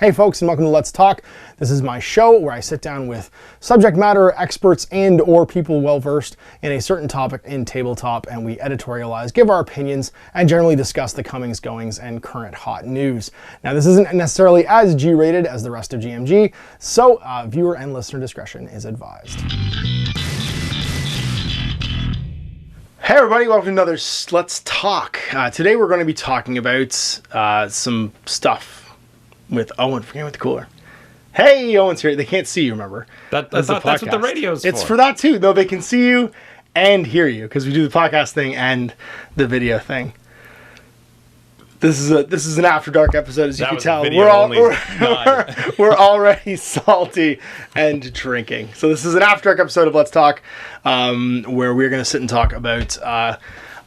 Hey folks, and welcome to Let's Talk. This is my show where I sit down with subject matter experts and or people well-versed in a certain topic in tabletop, and we editorialize, give our opinions, and generally discuss the comings, goings, and current hot news. Now, this isn't necessarily as G-rated as the rest of GMG, so viewer and listener discretion is advised. Hey everybody, welcome to another Let's Talk. Today we're going to be talking about some stuff with Owen. Forget with the cooler. Hey, Owen's here. They can't see you, remember? That's what the radio's for. It's for that too. No, they can see you and hear you because we do the podcast thing and the video thing. This is an After Dark episode, as you can tell. We're already salty and drinking. So this is an After Dark episode of Let's Talk, where we're going to sit and talk about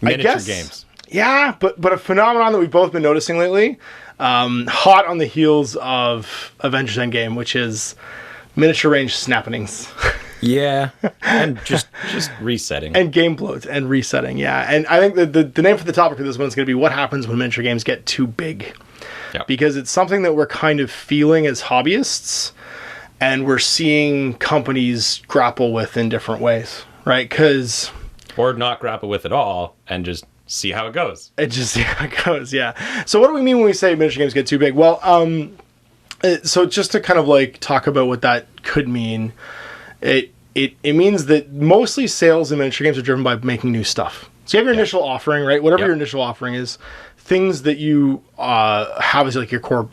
miniature games. Yeah, but a phenomenon that we've both been noticing lately, hot on the heels of Avengers Endgame, which is miniature range snappenings. Yeah, and just resetting. And game bloat and resetting, yeah. And I think the name for the topic of this one is going to be what happens when miniature games get too big. Yep. Because it's something that we're kind of feeling as hobbyists, and we're seeing companies grapple with in different ways, right? Or not grapple with at all, and just see how it goes. Yeah. So what do we mean when we say miniature games get too big? Well, so just to kind of like talk about what that could mean, it means that mostly sales in miniature games are driven by making new stuff. So you have your initial offering, right? Whatever your initial offering is, things that you have as like your core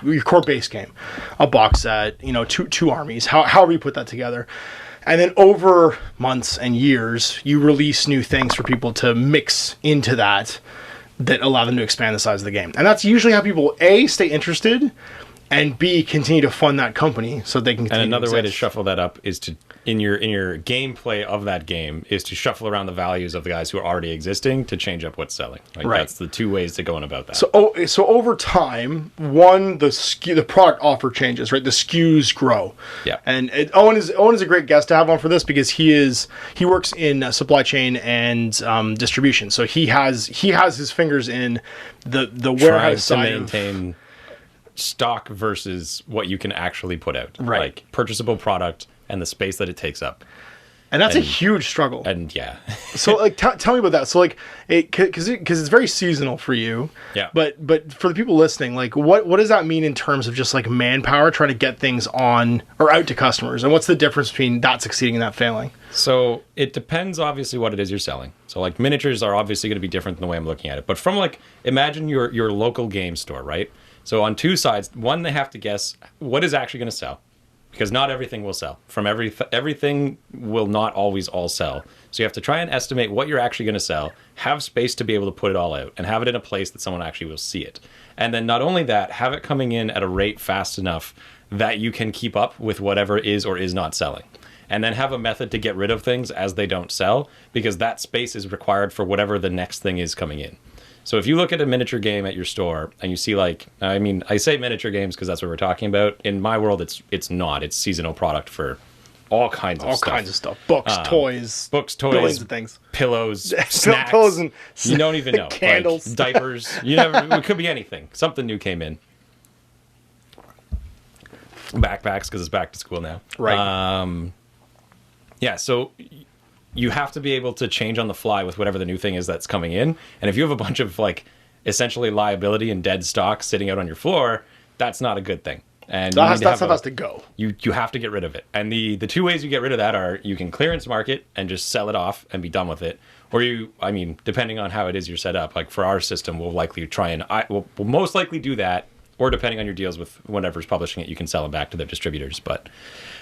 base game, a box set, two armies, however you put that together. And then over months and years, you release new things for people to mix into that allow them to expand the size of the game. And that's usually how people, A, stay interested, and B, continue to fund that company so they can continue. And another way to shuffle that up is to, in your gameplay of that game, is to shuffle around the values of the guys who are already existing to change up what's selling. Right. That's the two ways to go on about that. So over time, the product offer changes, right? The SKUs grow. Yeah. And Owen is a great guest to have on for this because he works in supply chain and distribution. So he has his fingers in the warehouse side to maintain stock versus what you can actually put out. Right. Like purchasable product and the space that it takes up. And that's a huge struggle. And yeah. So like tell me about that. So like because it's very seasonal for you. Yeah. But for the people listening, like what does that mean in terms of just like manpower trying to get things on or out to customers? And what's the difference between that succeeding and that failing? So it depends obviously what it is you're selling. So like miniatures are obviously going to be different than the way I'm looking at it. But from like imagine your local game store, right? So on two sides, one, they have to guess what is actually going to sell, because not everything will sell. From everything will not always all sell. So you have to try and estimate what you're actually going to sell, have space to be able to put it all out, and have it in a place that someone actually will see it. And then not only that, have it coming in at a rate fast enough that you can keep up with whatever is or is not selling. And then have a method to get rid of things as they don't sell, because that space is required for whatever the next thing is coming in. So if you look at a miniature game at your store and you see I say miniature games because that's what we're talking about. In my world, it's not. It's seasonal product for all kinds of stuff. Books, toys, billions of things. Pillows, snacks. Pillows and you don't even know. Candles, like, diapers. It could be anything. Something new came in. Backpacks because it's back to school now. Right. Yeah. So you have to be able to change on the fly with whatever the new thing is that's coming in. And if you have a bunch of like essentially liability and dead stock sitting out on your floor, that's not a good thing. And that stuff has to go. You have to get rid of it. And the two ways you get rid of that are you can clearance market and just sell it off and be done with it. Or depending on how it is you're set up, like for our system, we'll likely we'll most likely do that. Or depending on your deals with whatever's publishing it, you can sell them back to their distributors. But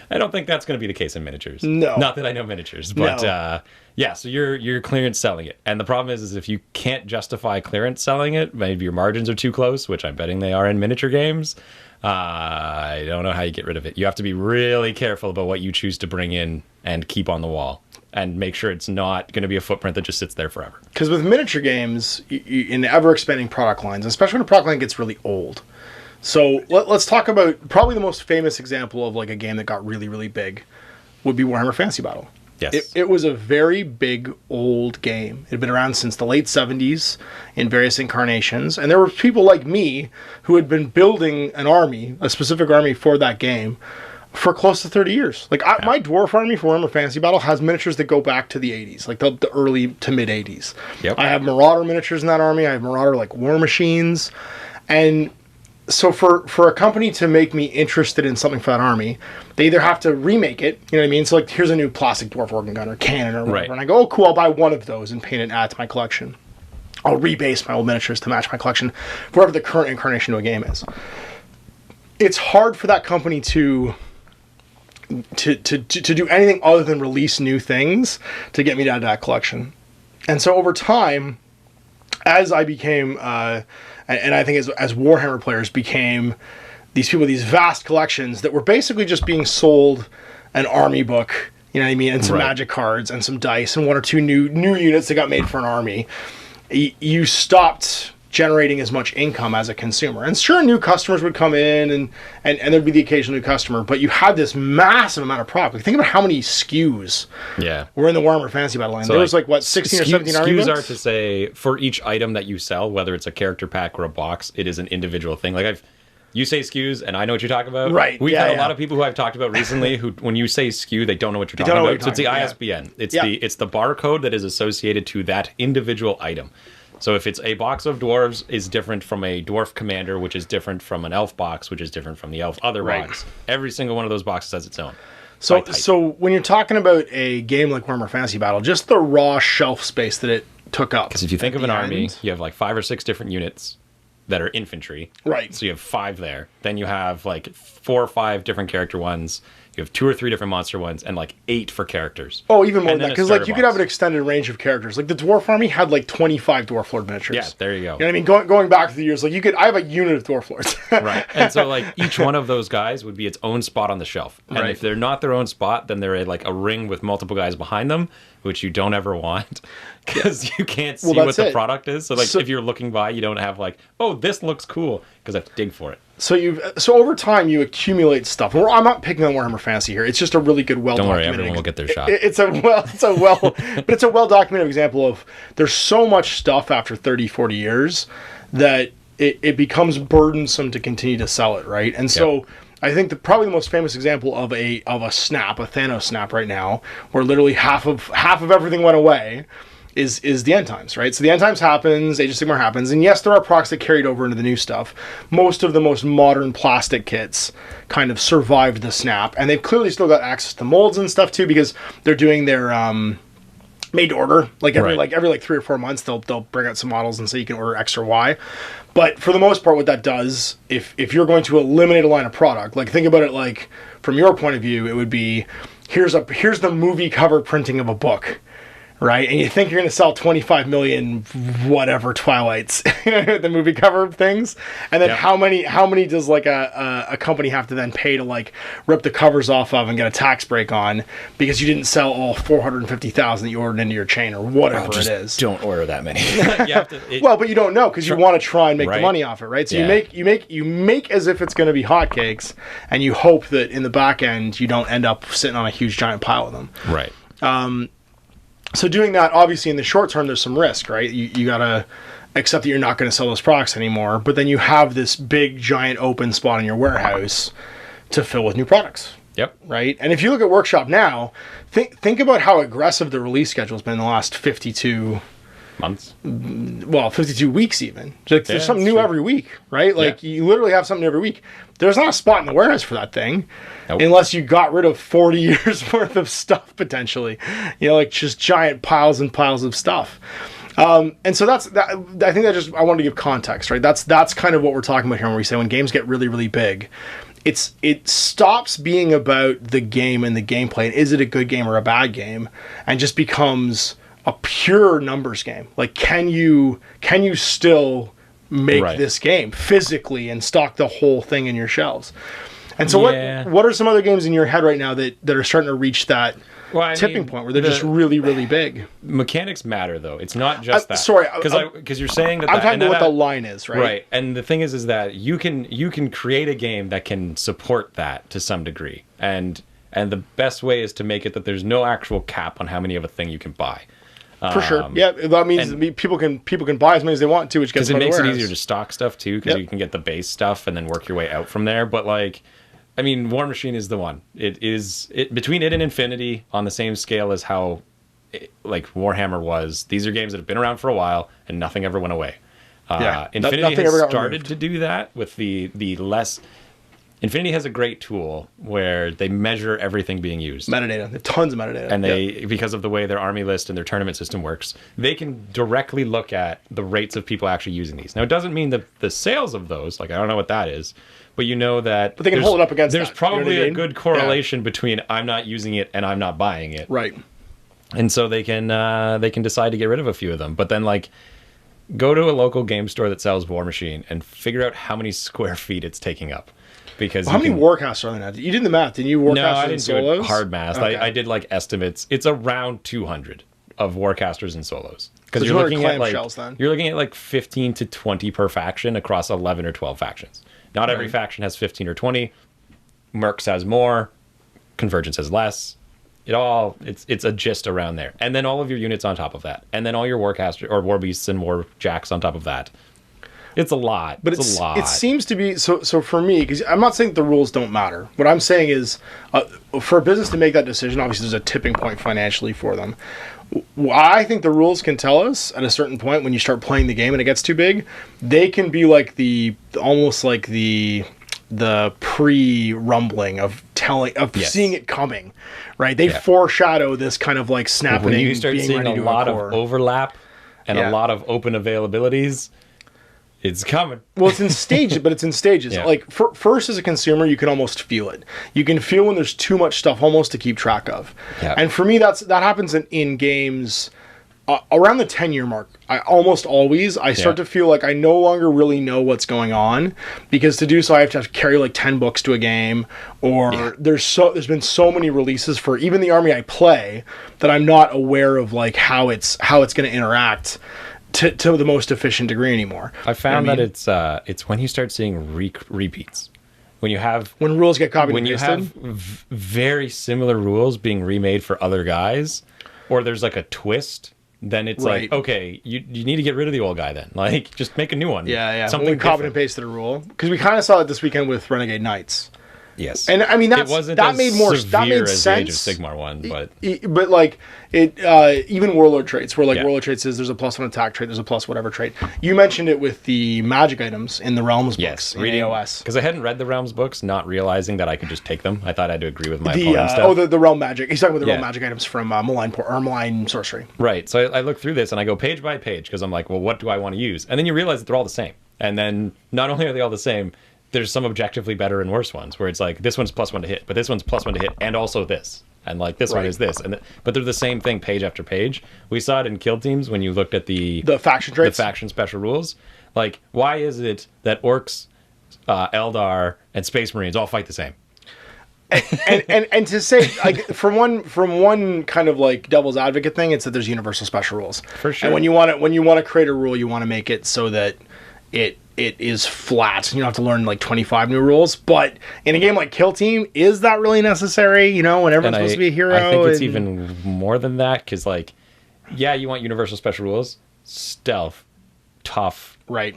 I don't think that's going to be the case in miniatures. No. Not that I know miniatures. But so you're clearance selling it. And the problem is if you can't justify clearance selling it, maybe your margins are too close, which I'm betting they are in miniature games. I don't know how you get rid of it. You have to be really careful about what you choose to bring in and keep on the wall. And make sure it's not going to be a footprint that just sits there forever. Because with miniature games, in ever-expanding product lines, especially when a product line gets really old. So let's talk about probably the most famous example of like a game that got really, really big would be Warhammer Fantasy Battle. Yes. It was a very big, old game. It had been around since the late 70s in various incarnations. And there were people like me who had been building an army, a specific army for that game, for close to 30 years. Like, my dwarf army for Warhammer Fantasy Battle has miniatures that go back to the 80s, like the early to mid 80s. Yep. I have Marauder miniatures in that army. I have Marauder, like, war machines. And so for a company to make me interested in something for that army, they either have to remake it, you know what I mean? So, like, here's a new plastic dwarf organ gun or cannon or whatever. Right. And I go, oh, cool, I'll buy one of those and paint it and add to my collection. I'll rebase my old miniatures to match my collection, whatever the current incarnation of a game is. It's hard for that company to do anything other than release new things to get me to add to that collection. And so over time, as I became, and I think as Warhammer players became these people, these vast collections that were basically just being sold an army book, you know what I mean, and some magic cards and some dice and one or two new units that got made for an army, you stopped generating as much income as a consumer. And sure, new customers would come in and there'd be the occasional new customer, but you had this massive amount of product. Like, think about how many SKUs were in the Warhammer Fantasy Battle line. So there was like, what, 16 or 17 army books? SKUs are to say, for each item that you sell, whether it's a character pack or a box, it is an individual thing. Like, you say SKUs, and I know what you're talking about. Right. We've had a lot of people who I've talked about recently who, when you say SKU, they don't know what you're talking about. So it's the ISBN. It's the barcode that is associated to that individual item. So if it's a box of dwarves is different from a dwarf commander, which is different from an elf box, which is different from the elf other box. Every single one of those boxes has its own. So when you're talking about a game like Warhammer Fantasy Battle, just the raw shelf space that it took up. Because if you think of an army, you have like 5 or 6 different units that are infantry. Right. So you have 5 there. Then you have like 4 or 5 different character ones. You have 2 or 3 different monster ones and like 8 for characters. Oh, even more than that. Because like you could have an extended range of characters. Like the Dwarf Army had like 25 Dwarf Lord miniatures. Yeah, there you go. You know what I mean? Going back to the years, like I have a unit of Dwarf Lords. Right. And so like each one of those guys would be its own spot on the shelf. And if they're not their own spot, then they're like a ring with multiple guys behind them, which you don't ever want because you can't see what the product is. So like if you're looking by, you don't have like, oh, this looks cool because I have to dig for it. So over time you accumulate stuff. I'm not picking on Warhammer Fantasy here. It's just a really good, well documented. Don't worry, everyone will get their shot. It's a well documented example of there's so much stuff after 30, 40 years that it becomes burdensome to continue to sell it, right? And so I think probably the most famous example of a snap, a Thanos snap right now, where literally half of everything went away, is the End Times, right? So the End Times happens, Age of Sigmar happens, and yes, there are products that carried over into the new stuff. Most of the most modern plastic kits kind of survived the snap, and they've clearly still got access to molds and stuff too, because they're doing their made to order. Like every 3 or 4 months, they'll bring out some models and say you can order X or Y. But for the most part, what that does, if you're going to eliminate a line of product, like think about it like from your point of view, it would be here's the movie cover printing of a book. Right, and you think you're going to sell 25 million whatever Twilights, the movie cover things, and then how many does like a company have to then pay to like rip the covers off of and get a tax break on because you didn't sell all 450,000 that you ordered into your chain or whatever it is. Don't order that many. Well, but you don't know because you want to try and make the money off it, right? So you make as if it's going to be hotcakes, and you hope that in the back end you don't end up sitting on a huge giant pile of them. Right. So doing that, obviously, in the short term, there's some risk, right? You got to accept that you're not going to sell those products anymore, but then you have this big, giant open spot in your warehouse to fill with new products. Yep. Right? And if you look at Workshop now, think about how aggressive the release schedule has been in the last 52 months. Well, 52 weeks even. Like, there's something new every week, right? Like, you literally have something every week. There's not a spot in the warehouse for that thing. Nope. Unless you got rid of 40 years worth of stuff, potentially. You know, like just giant piles and piles of stuff. And so that's that. I think I wanted to give context, right? That's kind of what we're talking about here when we say when games get really, really big. It stops being about the game and the gameplay. And is it a good game or a bad game? And just becomes a pure numbers game. Like, can you still make this game physically and stock the whole thing in your shelves? And so what are some other games in your head right now that are starting to reach that tipping point where they're just really, really big? Mechanics matter, though. It's not just that. Sorry, because you're saying that. I'm talking about what the line is, right? Right, and the thing is that you can create a game that can support that to some degree, and And the best way is to make it that there's no actual cap on how many of a thing you can buy. For sure. Yeah, that means people can buy as many as they want to, which gets because it makes it warehouse. easier to stock stuff too, because you can get the base stuff and then work your way out from there. But like, I mean, War Machine is the one. Between it and Infinity on the same scale as how like Warhammer was. These are games that have been around for a while and nothing ever went away. Infinity has started to do that with the less. Infinity has a great tool where they measure everything being used. Metadata. They have tons of metadata. And because of the way their army list and their tournament system works, they can directly look at the rates of people actually using these. Now, it doesn't mean that the sales of those, like, I don't know what that is, but you know that... But they can hold it up against There's that. probably You know what I mean? a good correlation between I'm not using it and I'm not buying it. Right. And so they can decide to get rid of a few of them. But then, like, go to a local game store that sells War Machine and figure out how many square feet it's taking up. Because how many Warcasters are there now? You did the math, didn't you? Warcasters no, I didn't and do it solos? hard math. Okay. I did like estimates. It's around 200 of Warcasters and solos. Because So you're looking at like clamshells, then. you're looking at like 15 to 20 per faction across 11 or 12 factions. Not every faction has 15 or 20. Mercs has more. Convergence has less. It's a gist around there. And then all of your units on top of that. And then all your Warcaster or War Beasts and War Jacks on top of that. It's a lot. But it's a lot. It seems to be so for me, because I'm not saying the rules don't matter. What I'm saying is, for a business to make that decision, obviously there's a tipping point financially for them. I think the rules can tell us at a certain point when you start playing the game and it gets too big, they can be like almost like the pre-rumbling of seeing it coming, right? They foreshadow this kind of like snapping. When you start seeing a lot of overlap and a lot of open availabilities, it's coming. Well, it's in stages, but it's in stages. Yeah. Like, first as a consumer, you can almost feel it. You can feel when there's too much stuff almost to keep track of. Yeah. And for me, that happens in games around the 10-year mark. I start to feel like I no longer really know what's going on, because to do so, I have to carry like 10 books to a game, or there's been so many releases for even the army I play that I'm not aware of like how it's going to interact to the most efficient degree anymore. I found that it's when you start seeing repeats. When rules get copied when and you pasted. have very similar rules being remade for other guys, or there's like a twist, then it's like, okay, you need to get rid of the old guy then. Like, just make a new one. Yeah. Something we copied and pasted a rule, because we kind of saw it this weekend with Renegade Knights. Yes, and I mean that made more that made as sense. the Age of Sigmar one, but like it even warlord traits where like Yeah. warlord traits says there's a +1 attack trait, there's a +1 whatever trait. You mentioned it with the magic items in the Realms books in AOS. Because I hadn't read the Realms books, not realizing that I could just take them. I thought I had to agree with my opponent stuff. The realm magic. He's talking about the realm magic items from Malign Sorcery. Right. So I look through this and I go page by page because I'm like, well, what do I want to use? And then you realize that they're all the same. And then not only are they all the same, there's some objectively better and worse ones where it's like this one's +1 to hit, but this one's +1 to hit and also this. And like this one is this. But they're the same thing page after page. We saw it in Kill Teams when you looked at the faction traits, the faction special rules. Like, why is it that orcs, Eldar, and Space Marines all fight the same? and to say, like, from one kind of like devil's advocate thing, it's that there's universal special rules. For sure. And when you want to create a rule, you want to make it so that it is flat. You don't have to learn like 25 new rules. But in a game like Kill Team, is that really necessary? You know, when everyone's supposed to be a hero? I think it's even more than that, because like, yeah, you want universal special rules, stealth, tough, right?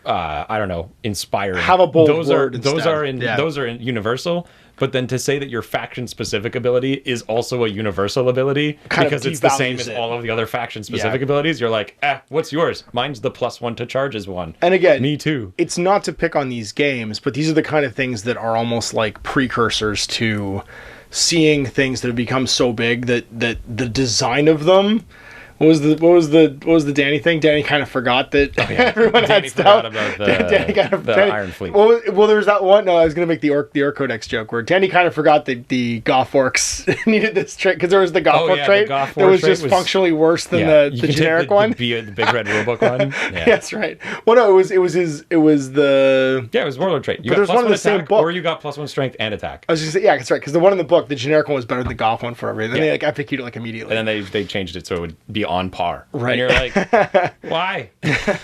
I don't know, inspiring. Have a bold those word are those instead. those are universal. But then to say that your faction specific ability is also a universal ability because it's the same as all of the other faction specific abilities, you're like, what's yours? Mine's the +1 to charges one. And again, me too. It's not to pick on these games, but these are the kind of things that are almost like precursors to seeing things that have become so big that the design of them. What was the Danny thing? Danny kind of forgot that everyone Danny had stuff. forgot about the Iron Fleet. Well, there was that one. No, I was going to make the Orc Codex joke where Danny kind of forgot that the Goth Orcs needed this trait, because there was the Goth Orc trait that was just functionally worse than the generic one. The big red rulebook one. Yeah. That's right. Well, no, it was the warlord trait. You but got there's one in the attack, same book, or you got +1 strength and attack. I was just saying, that's right, because the one in the book, the generic one was better than the Goth one for everything. Then they like FAQ'd it like immediately. And then they changed it so it would be on par. Right. And you're like, why?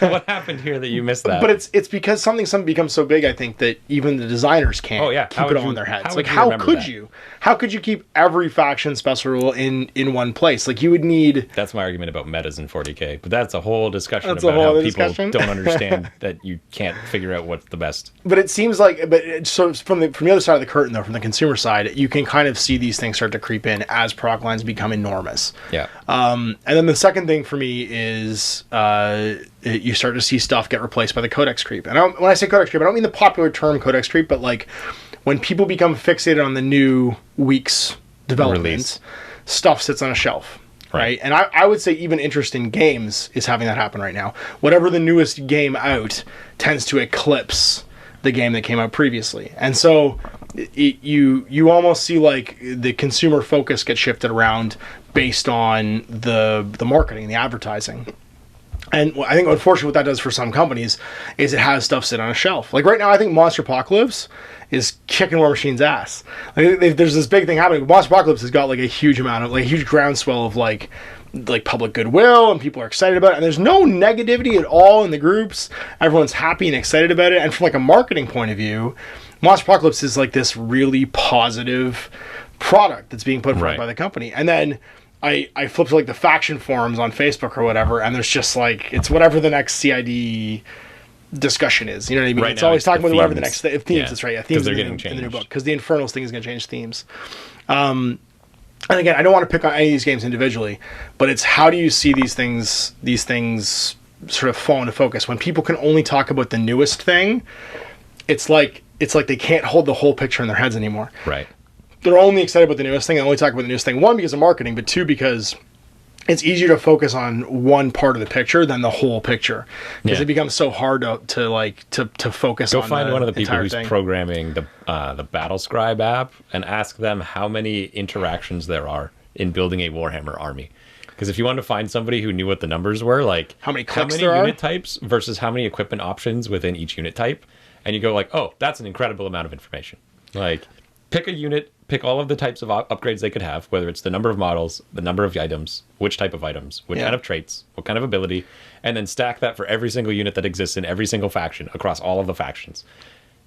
What happened here that you missed that? But it's because something becomes so big, I think, that even the designers can't keep it on their heads. Like, how could you? How could you keep every faction special rule in one place? Like, you would need... That's my argument about metas in 40k, but that's a whole discussion about how people don't understand that you can't figure out what's the best. But it seems like... So from the other side of the curtain, though, from the consumer side, you can kind of see these things start to creep in as product lines become enormous. Yeah. And then the second thing for me is you start to see stuff get replaced by the codex creep. And when I say codex creep, I don't mean the popular term codex creep, but like when people become fixated on the new week's developments, stuff sits on a shelf. Right. And I would say even interest in games is having that happen right now. Whatever the newest game out tends to eclipse the game that came out previously. And so you almost see like the consumer focus get shifted around based on the marketing, the advertising. And I think unfortunately what that does for some companies is it has stuff sit on a shelf. Like right now, I think Monster Apocalypse is kicking War Machine's ass. Like there's this big thing happening. Monster Apocalypse has got like a huge amount of like a huge groundswell of like public goodwill, and people are excited about it. And there's no negativity at all in the groups. Everyone's happy and excited about it. And from like a marketing point of view, Monster Apocalypse is like this really positive product that's being put forward by the company. And then I flip to like the faction forums on Facebook or whatever, and there's just like, it's whatever the next CID discussion is. You know what I mean? Right, it's always talking about whatever the next themes. Yeah. That's right. Yeah, themes they're in getting the new book, changed. because the Infernals thing is going to change themes. And again, I don't want to pick on any of these games individually, but it's how do you see these things sort of fall into focus when people can only talk about the newest thing? It's like they can't hold the whole picture in their heads anymore. Right. They're only excited about the newest thing. They only talk about the newest thing. One, because of marketing, but two, because it's easier to focus on one part of the picture than the whole picture, because it becomes so hard to focus on. Go find one of the people who's thing. programming the Battle Scribe app and ask them how many interactions there are in building a Warhammer army. Because if you wanted to find somebody who knew what the numbers were, like how many clicks unit there are? types versus how many equipment options within each unit type, and you go like, oh, that's an incredible amount of information. Like, pick a unit, pick all of the types of upgrades they could have, whether it's the number of models, the number of items, which type of items, which kind of traits, what kind of ability, and then stack that for every single unit that exists in every single faction across all of the factions.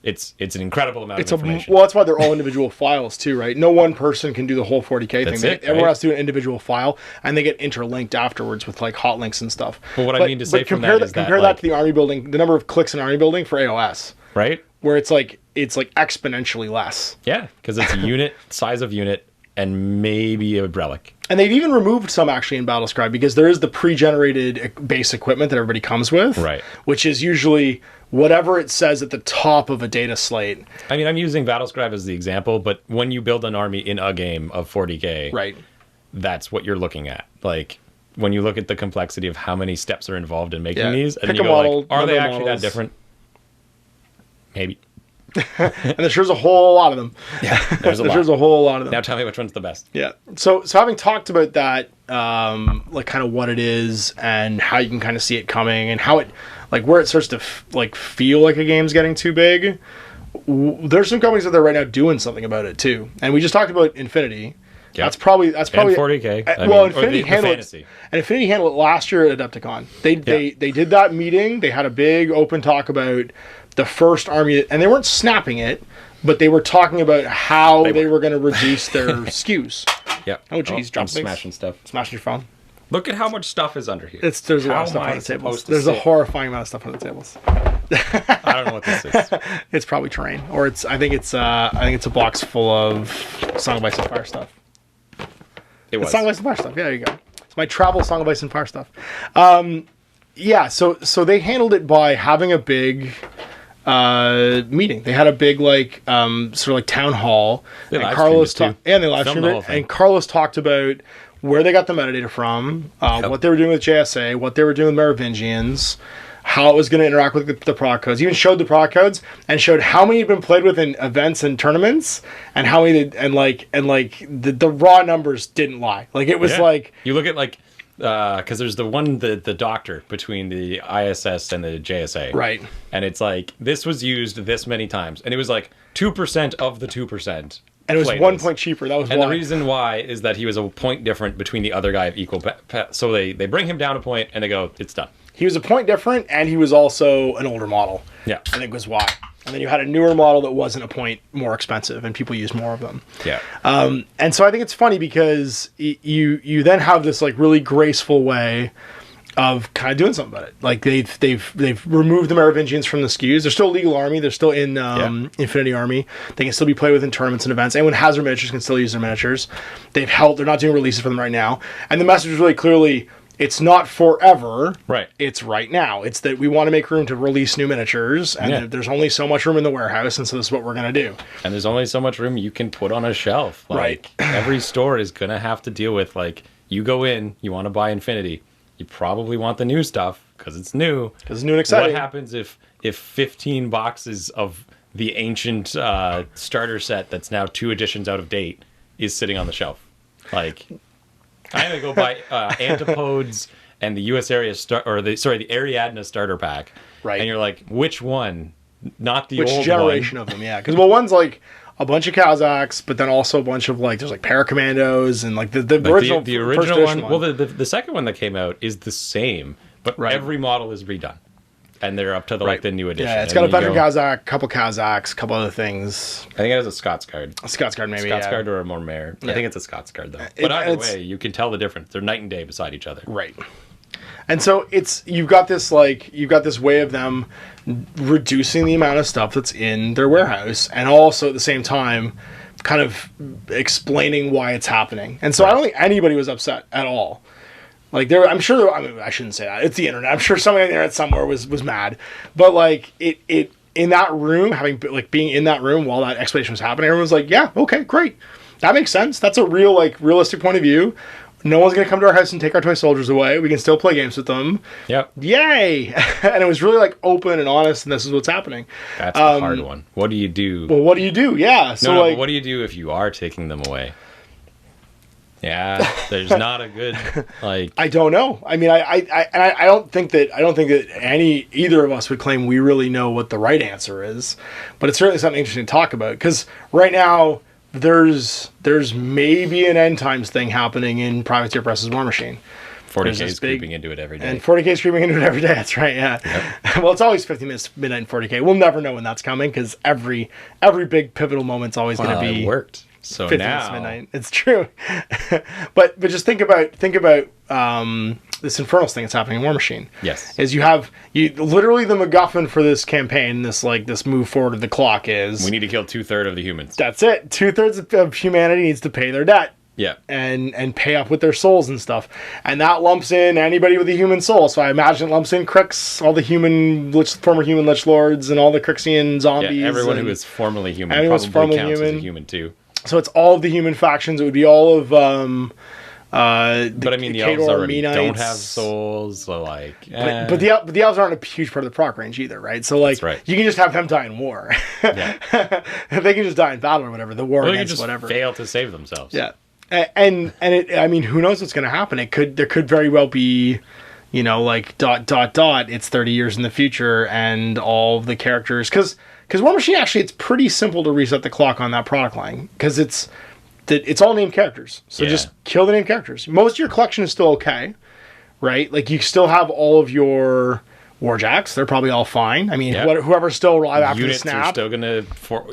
It's an incredible amount of information. Well, that's why they're all individual files too, right? No one person can do the whole 40K thing. Everyone has to do an individual file, and they get interlinked afterwards with like hot links and stuff. But what I mean to say from that is compare that to the army building, the number of clicks in army building for AOS, right? Where it's like exponentially less. Yeah, because it's a unit, size of unit, and maybe a relic. And they've even removed some actually in Battlescribe, because there is the pre-generated base equipment that everybody comes with, right? Which is usually whatever it says at the top of a data slate. I mean, I'm using Battlescribe as the example, but when you build an army in a game of 40K, right, that's what you're looking at. Like, when you look at the complexity of how many steps are involved in making these, and pick then you a go model, like, are they actually models. that different? Maybe. And there's a whole lot of them. Yeah, there's a whole lot of them. Now tell me which one's the best. Yeah. So having talked about that, like kind of what it is and how you can kind of see it coming and how it, like where it starts to feel like a game's getting too big. There's some companies out there right now doing something about it too. And we just talked about Infinity. Yep. That's probably and 40K. Infinity handled it. And Infinity handled it last year at Adepticon. They did that meeting. They had a big open talk about the first army, and they weren't snapping it, but they were talking about how they were going to reduce their SKUs. Yeah. Oh, geez, I'm smashing stuff. Smashing your phone. Look at how much stuff is under here. There's a lot of stuff on the tables. There's a horrifying amount of stuff on the tables. I don't know what this is. It's probably terrain, or I think it's a box full of Song of Ice and Fire stuff. It's Song of Ice and Fire stuff. Yeah, there you go. It's my travel Song of Ice and Fire stuff. Yeah, so they handled it by having a big meeting. They had a big sort of like town hall. They and Carlos too. And they live streamed it. And Carlos talked about where they got the metadata from, what they were doing with JSA, what they were doing with Merovingians, how it was going to interact with the product codes. He even showed the product codes and showed how many had been played with in events and tournaments, and how many the raw numbers didn't lie. Like it was like you look at because there's the doctor between the ISS and the JSA, right? And it's like this was used this many times, and it was like 2% of the 2% And it was play 1 this. point cheaper. That was And why. the reason why is that he was a point different between the other guy of equal. So they bring him down a point and they go, it's done. He was a point different, and he was also an older model. Yeah. I think was why. And then you had a newer model that wasn't a point more expensive, and people use more of them. Yeah. And so I think it's funny because you then have this like really graceful way of kind of doing something about it. Like they've removed the Merovingians from the SKUs. They're still a legal army. They're still in Infinity Army. They can still be played with in tournaments and events. Anyone who has their miniatures can still use their miniatures. They're not doing releases for them right now. And the message is really clearly, it's not forever. Right. It's right now. It's that we want to make room to release new miniatures, and there's only so much room in the warehouse, and so this is what we're going to do. And there's only so much room you can put on a shelf. Like, every store is going to have to deal with, like, you go in, you want to buy Infinity. You probably want the new stuff because it's new. Because it's new and exciting. What happens if 15 boxes of the ancient starter set that's now 2 editions out of date is sitting on the shelf? Like, I'm gonna go buy Antipodes and the U.S. area the Ariadna starter pack. Right. And you're like, which one? Not the Which old generation one. of them? Yeah. Because one's like a bunch of Kazakhs, but then also a bunch of like there's like paracommandos and like the original the first original edition one. Well, the second one that came out is the same, but every model is redone, and they're up to the new edition. Yeah, it's got a veteran Kazakh, couple Kazakhs, couple other things. I think it has a Scots guard. A Scots guard, maybe. Scots guard or a Mormare. I think it's a Scots guard though. But either way, you can tell the difference. They're night and day beside each other. Right. And so you've got this way of them reducing the amount of stuff that's in their warehouse, and also at the same time kind of explaining why it's happening. And so I don't think anybody was upset at all. Like I shouldn't say that. It's the internet. I'm sure somebody on the internet somewhere was mad. But like it in that room, being in that room while that explanation was happening, everyone was like, yeah, okay, great. That makes sense. That's a realistic point of view. No one's going to come to our house and take our toy soldiers away. We can still play games with them. Yep. Yay! And it was really like open and honest, and this is what's happening. That's the hard one. What do you do? Well, what do you do? Yeah. So but what do you do if you are taking them away? Yeah, there's not a good like. I don't know. I mean, I don't think that either of us would claim we really know what the right answer is, but it's certainly something interesting to talk about because right now there's maybe an end times thing happening in Privateer Press's War Machine. 40K is creeping into it every day. And 40K is creeping into it every day. That's right, yeah. Yep. Well, it's always 50 minutes midnight in 40K. We'll never know when that's coming because every big pivotal moment's always going to be. It worked. So 50 minutes midnight. It's true. but just think about this Infernal thing that's happening in War Machine. Yes. Is you literally the MacGuffin for this campaign, this move forward of the clock is we need to kill 2/3 of the humans. That's it. 2/3 of humanity needs to pay their debt. Yeah. And pay up with their souls and stuff. And that lumps in anybody with a human soul. So I imagine it lumps in Crix, all the former human Lich Lords, and all the Crixian zombies. Yeah, everyone who was formerly human probably counts as a human too. So it's all of the human factions. It would be all of but I mean, the elves already Menites. don't have souls, so like. But the elves aren't a huge part of the proc range either, right? So like, you can just have them die in war. Yeah. They can just die in battle or whatever. The war against just whatever. Fail to save themselves. Yeah, and I mean, who knows what's going to happen? There could very well be, like ... It's 30 years in the future, and all of the characters because War Machine actually it's pretty simple to reset the clock on that product line because it's all named characters. So just kill the named characters. Most of your collection is still okay, right? Like you still have all of your Warjacks. They're probably all fine. I mean, whoever's still alive after units the snap. Are still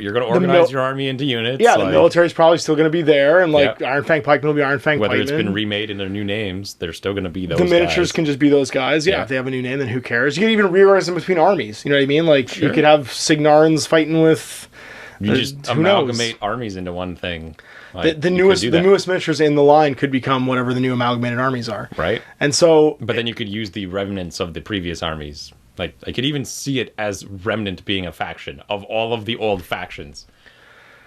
you're going to organize your army into units. Yeah, the military's probably still going to be there, and like Iron Fang Pikemen will be Iron Fang Pikemen. Whether it's been remade in their new names, they're still going to be those guys. The miniatures guys. can just be those guys. Yeah, if they have a new name, then who cares? You can even reorganize them between armies. You know what I mean? Like you could have Signarans fighting with. You just amalgamate armies into one thing. Like, the newest miniatures in the line could become whatever the new amalgamated armies are. Right. And so, but then you could use the remnants of the previous armies. Like I could even see it as Remnant being a faction of all of the old factions.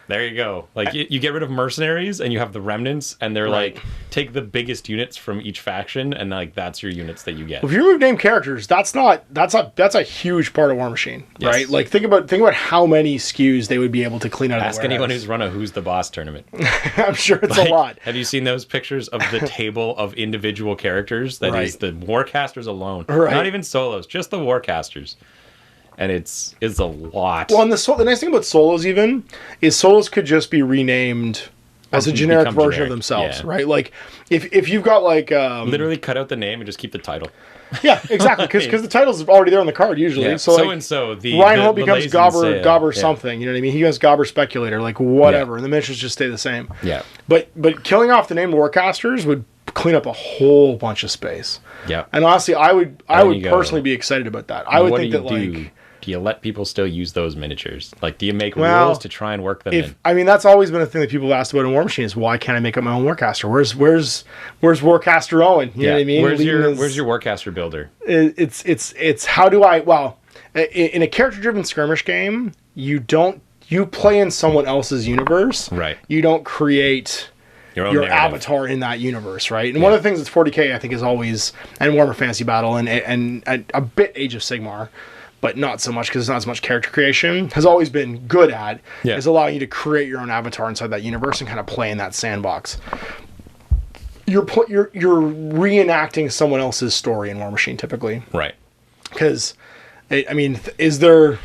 There you go. Like you get rid of mercenaries and you have the remnants, and they're like take the biggest units from each faction, and like that's your units that you get. Well, if you remove named characters, that's a huge part of War Machine, right? Like think about how many SKUs they would be able to clean out of the warehouse. Ask anyone who's run a Who's the Boss tournament. I'm sure it's a lot. Have you seen those pictures of the table of individual characters? That is the Warcasters alone. Right. Not even solos, just the Warcasters. and it's a lot. Well, and the nice thing about solos even is solos could just be renamed as a generic version of themselves, right? Like if you've got like literally cut out the name and just keep the title. Yeah, exactly, because the title's already there on the card usually. Yeah. So like, and so the Reinhold the becomes Lazen Gobber sale. something. You know what I mean? He becomes Gobber Speculator, like whatever, and the miniatures just stay the same. Yeah. But killing off the named Warcasters would clean up a whole bunch of space. Yeah. And honestly, I would you go, personally be excited about that. I would what think do that you do? like. Do you let people still use those miniatures? Like, do you make rules to try and work them in? I mean, that's always been a thing that people have asked about in War Machine is why can't I make up my own Warcaster? Where's Warcaster Owen? You know what I mean? Where's your Warcaster builder? It's how do I? Well, in a character-driven skirmish game, you play in someone else's universe. Right. You don't create your avatar in that universe, right? And one of the things that 40K I think is always, and Warhammer Fantasy Battle and a bit Age of Sigmar, but not so much because it's not as much character creation, has always been good at, is allowing you to create your own avatar inside that universe and kind of play in that sandbox. You're reenacting someone else's story in War Machine typically. Right. Because, I mean, has there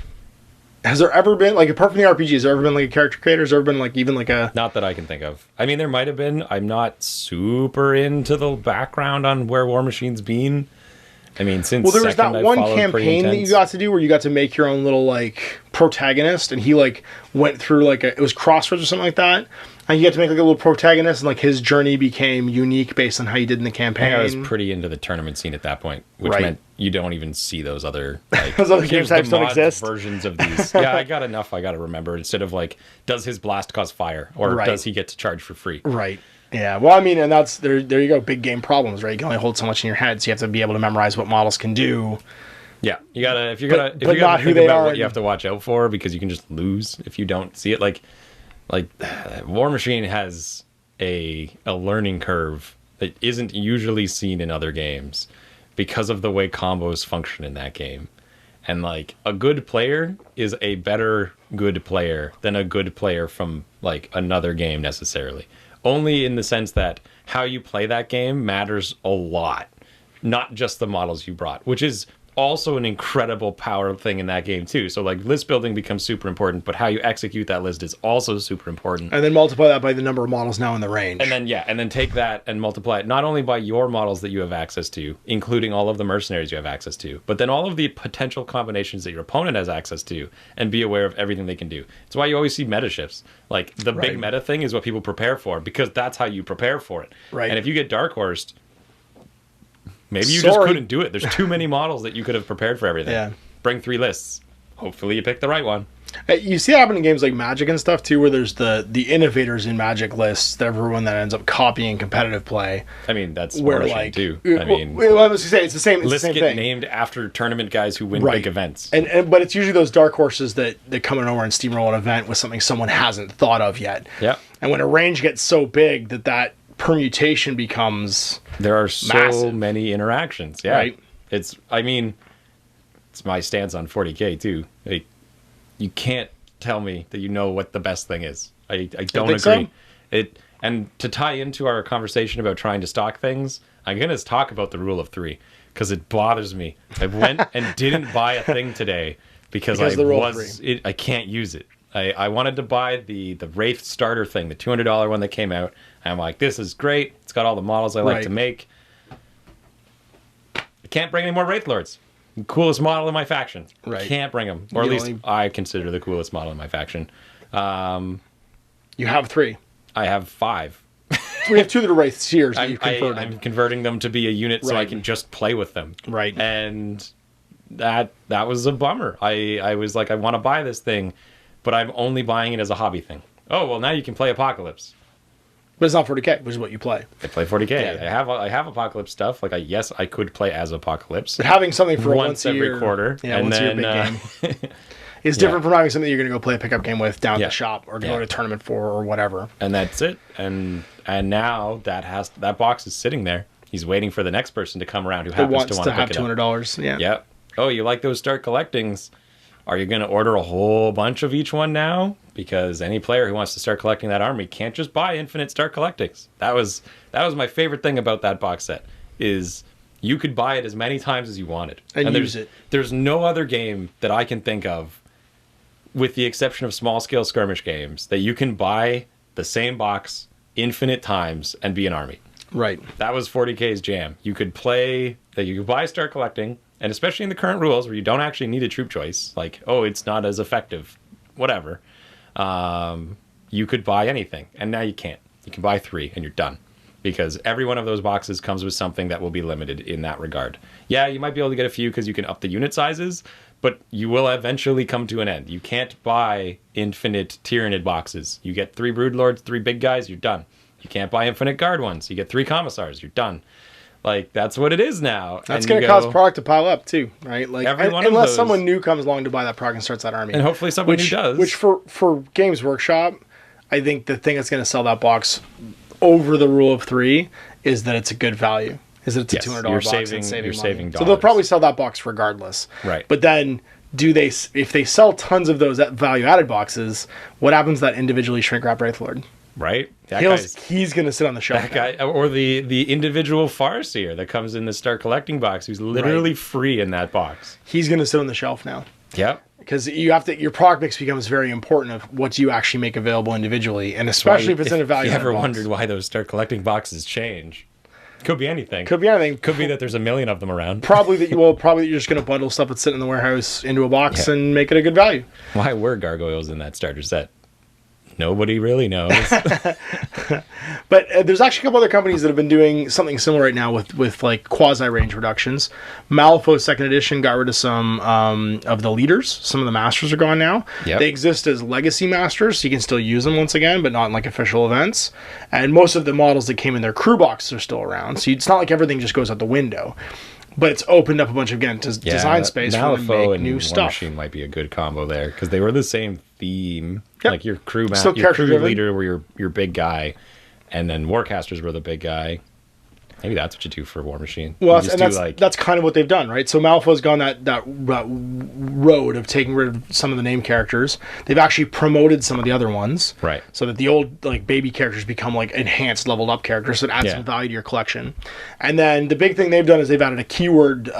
ever been, like, apart from the RPG, has there ever been like a character creator? Has there ever been like even like a... Not that I can think of. I mean, there might have been. I'm not super into the background on where War Machine's been. I mean, since there was that one campaign that you got to do where you got to make your own little like protagonist, and he like went through like it was Crossroads or something like that, and you got to make like a little protagonist, and like his journey became unique based on how you did in the campaign. I was pretty into the tournament scene at that point, which meant you don't even see those other like those other game types don't exist. Versions of these. Yeah, I got enough. I got to remember instead of like, does his blast cause fire, or does he get to charge for free? Right. Yeah, well, I mean, and that's there you go, big game problems, right? You can only hold so much in your head, so you have to be able to memorize what models can do. Yeah, you gotta if you're gonna think about what you have to watch out for, because you can just lose if you don't see it. Like War Machine has a learning curve that isn't usually seen in other games because of the way combos function in that game. And like a good player is a better good player than a good player from like another game necessarily. Only in the sense that how you play that game matters a lot, not just the models you brought, which is also an incredible power thing in that game too. So like list building becomes super important, but how you execute that list is also super important. And then multiply that by the number of models now in the range. And then take that and multiply it not only by your models that you have access to, including all of the mercenaries you have access to, but then all of the potential combinations that your opponent has access to, and be aware of everything they can do. It's why you always see meta shifts. Like the big meta thing is what people prepare for, because that's how you prepare for it. Right. And if you get Dark Horsed, maybe you just couldn't do it. There's too many models that you could have prepared for everything. Yeah. Bring 3 lists. Hopefully you pick the right one. You see it happen in games like Magic and stuff too, where there's the innovators in Magic lists, that everyone that ends up copying competitive play. I mean, that's where like too. I mean, well, I was gonna say it's the same. It's lists the same get thing. named after tournament guys who win big events, but it's usually those dark horses that come in over and steamroll an event with something someone hasn't thought of yet. Yeah. And when a range gets so big that permutation becomes there are so massive. Many interactions. Yeah. Right. It's my stance on 40K too. Like, you can't tell me that you know what the best thing is. I don't agree. So? And to tie into our conversation about trying to stock things, I'm gonna talk about the rule of 3 because it bothers me. I went and didn't buy a thing today because I can't use it. I wanted to buy the Wraith starter thing, the $200 one that came out. And I'm like, this is great. It's got all the models I like to make. I can't bring any more Wraith Lords. Coolest model in my faction. Right. Can't bring them. Or at least I consider the coolest model in my faction. You have 3. I have 5. We have 2 that are Wraith Seers that you've converted. I'm converting them to be a unit so I can just play with them. Right. And that was a bummer. I was like, I want to buy this thing, but I'm only buying it as a hobby thing. Oh, well, now you can play Apocalypse. But it's not 40K, which is what you play. I play 40K. Yeah. I have Apocalypse stuff. Like, yes, I could play as Apocalypse. But having something for once every year, quarter, and once then a year big game is different from having something you're going to go play a pickup game with down at the shop or go to a tournament for or whatever. And that's it. And now that box is sitting there. He's waiting for the next person to come around who happens to want to have pick it up. $200. Yeah. Yep. Oh, you like those start collectings? Are you going to order a whole bunch of each one now? Because any player who wants to start collecting that army can't just buy infinite start collectings. That was my favorite thing about that box set. Is You could buy it as many times as you wanted. And use it. There's no other game that I can think of, with the exception of small-scale skirmish games, that you can buy the same box infinite times and be an army. Right. That was 40K's jam. You could buy, start collecting, and especially in the current rules where you don't actually need a troop choice, like, oh, it's not as effective, whatever, you could buy anything. And now you can't. You can buy 3 and you're done. Because every one of those boxes comes with something that will be limited in that regard. Yeah, you might be able to get a few because you can up the unit sizes, but you will eventually come to an end. You can't buy infinite Tyranid boxes. You get 3 Broodlords, 3 big guys, you're done. You can't buy infinite guard ones. You get 3 commissars, you're done. Like, that's what it is now. That's going to cause product to pile up, too, right? Like, unless someone new comes along to buy that product and starts that army. And hopefully someone new does. Which, for Games Workshop, I think the thing that's going to sell that box over the rule of 3 is that it's a good value. Is that it's a $200 box and saving money. So they'll probably sell that box regardless. Right. But then, if they sell tons of those value-added boxes, what happens to that individually shrink-wrapped Wraith Lord? Right? He's going to sit on the shelf. That guy, or the individual Farseer that comes in the Start Collecting box, who's literally free in that box. He's going to sit on the shelf now. Yep. Because your product mix becomes very important of what do you actually make available individually, and especially if it's in a value. If you ever wondered why those Start Collecting boxes change, could be anything. Could be anything. Could be that there's a million of them around. Probably that you're just going to bundle stuff that's sitting in the warehouse into a box and make it a good value. Why were gargoyles in that starter set? Nobody really knows. But there's actually a couple other companies that have been doing something similar right now with like quasi-range reductions. Malifaux 2nd edition got rid of some of the leaders. Some of the masters are gone now. Yep. They exist as legacy masters, so you can still use them once again, but not in like official events. And most of the models that came in their crew boxes are still around, so it's not like everything just goes out the window. But it's opened up a bunch of, design space for them to make new stuff. War Machine might be a good combo there, because they were the same theme. Yep. Like your crew leader were your big guy, and then Warcasters were the big guy. Maybe that's what you do for War Machine. Well, that's kind of what they've done, right? So Malifaux's gone that road of taking rid of some of the name characters. They've actually promoted some of the other ones, right? So that the old like baby characters become like enhanced, leveled up characters. So it adds some value to your collection. And then the big thing they've done is they've added a keyword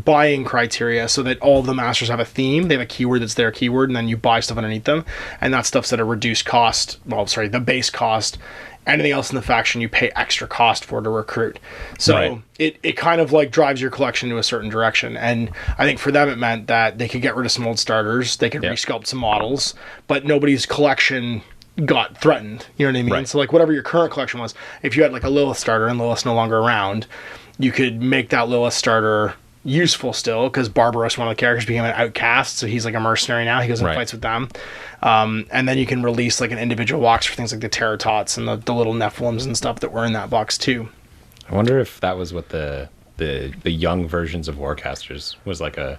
buying criteria, so that all of the masters have a theme. They have a keyword that's their keyword, and then you buy stuff underneath them, and that stuff's at a reduced cost. Well, sorry, the base cost. Anything else in the faction you pay extra cost for to recruit. So it kind of like drives your collection to a certain direction. And I think for them it meant that they could get rid of some old starters, they could resculpt some models, but nobody's collection got threatened. You know what I mean? Right. So like whatever your current collection was, if you had like a Lilith starter and Lilith's no longer around, you could make that Lilith starter useful still, because Barbaros, one of the characters, became an outcast, so he's like a mercenary now. He goes and fights with them. And then you can release like an individual box for things like the Terratots and the little Nephilims and stuff that were in that box too. I wonder if that was what the young versions of Warcasters was like a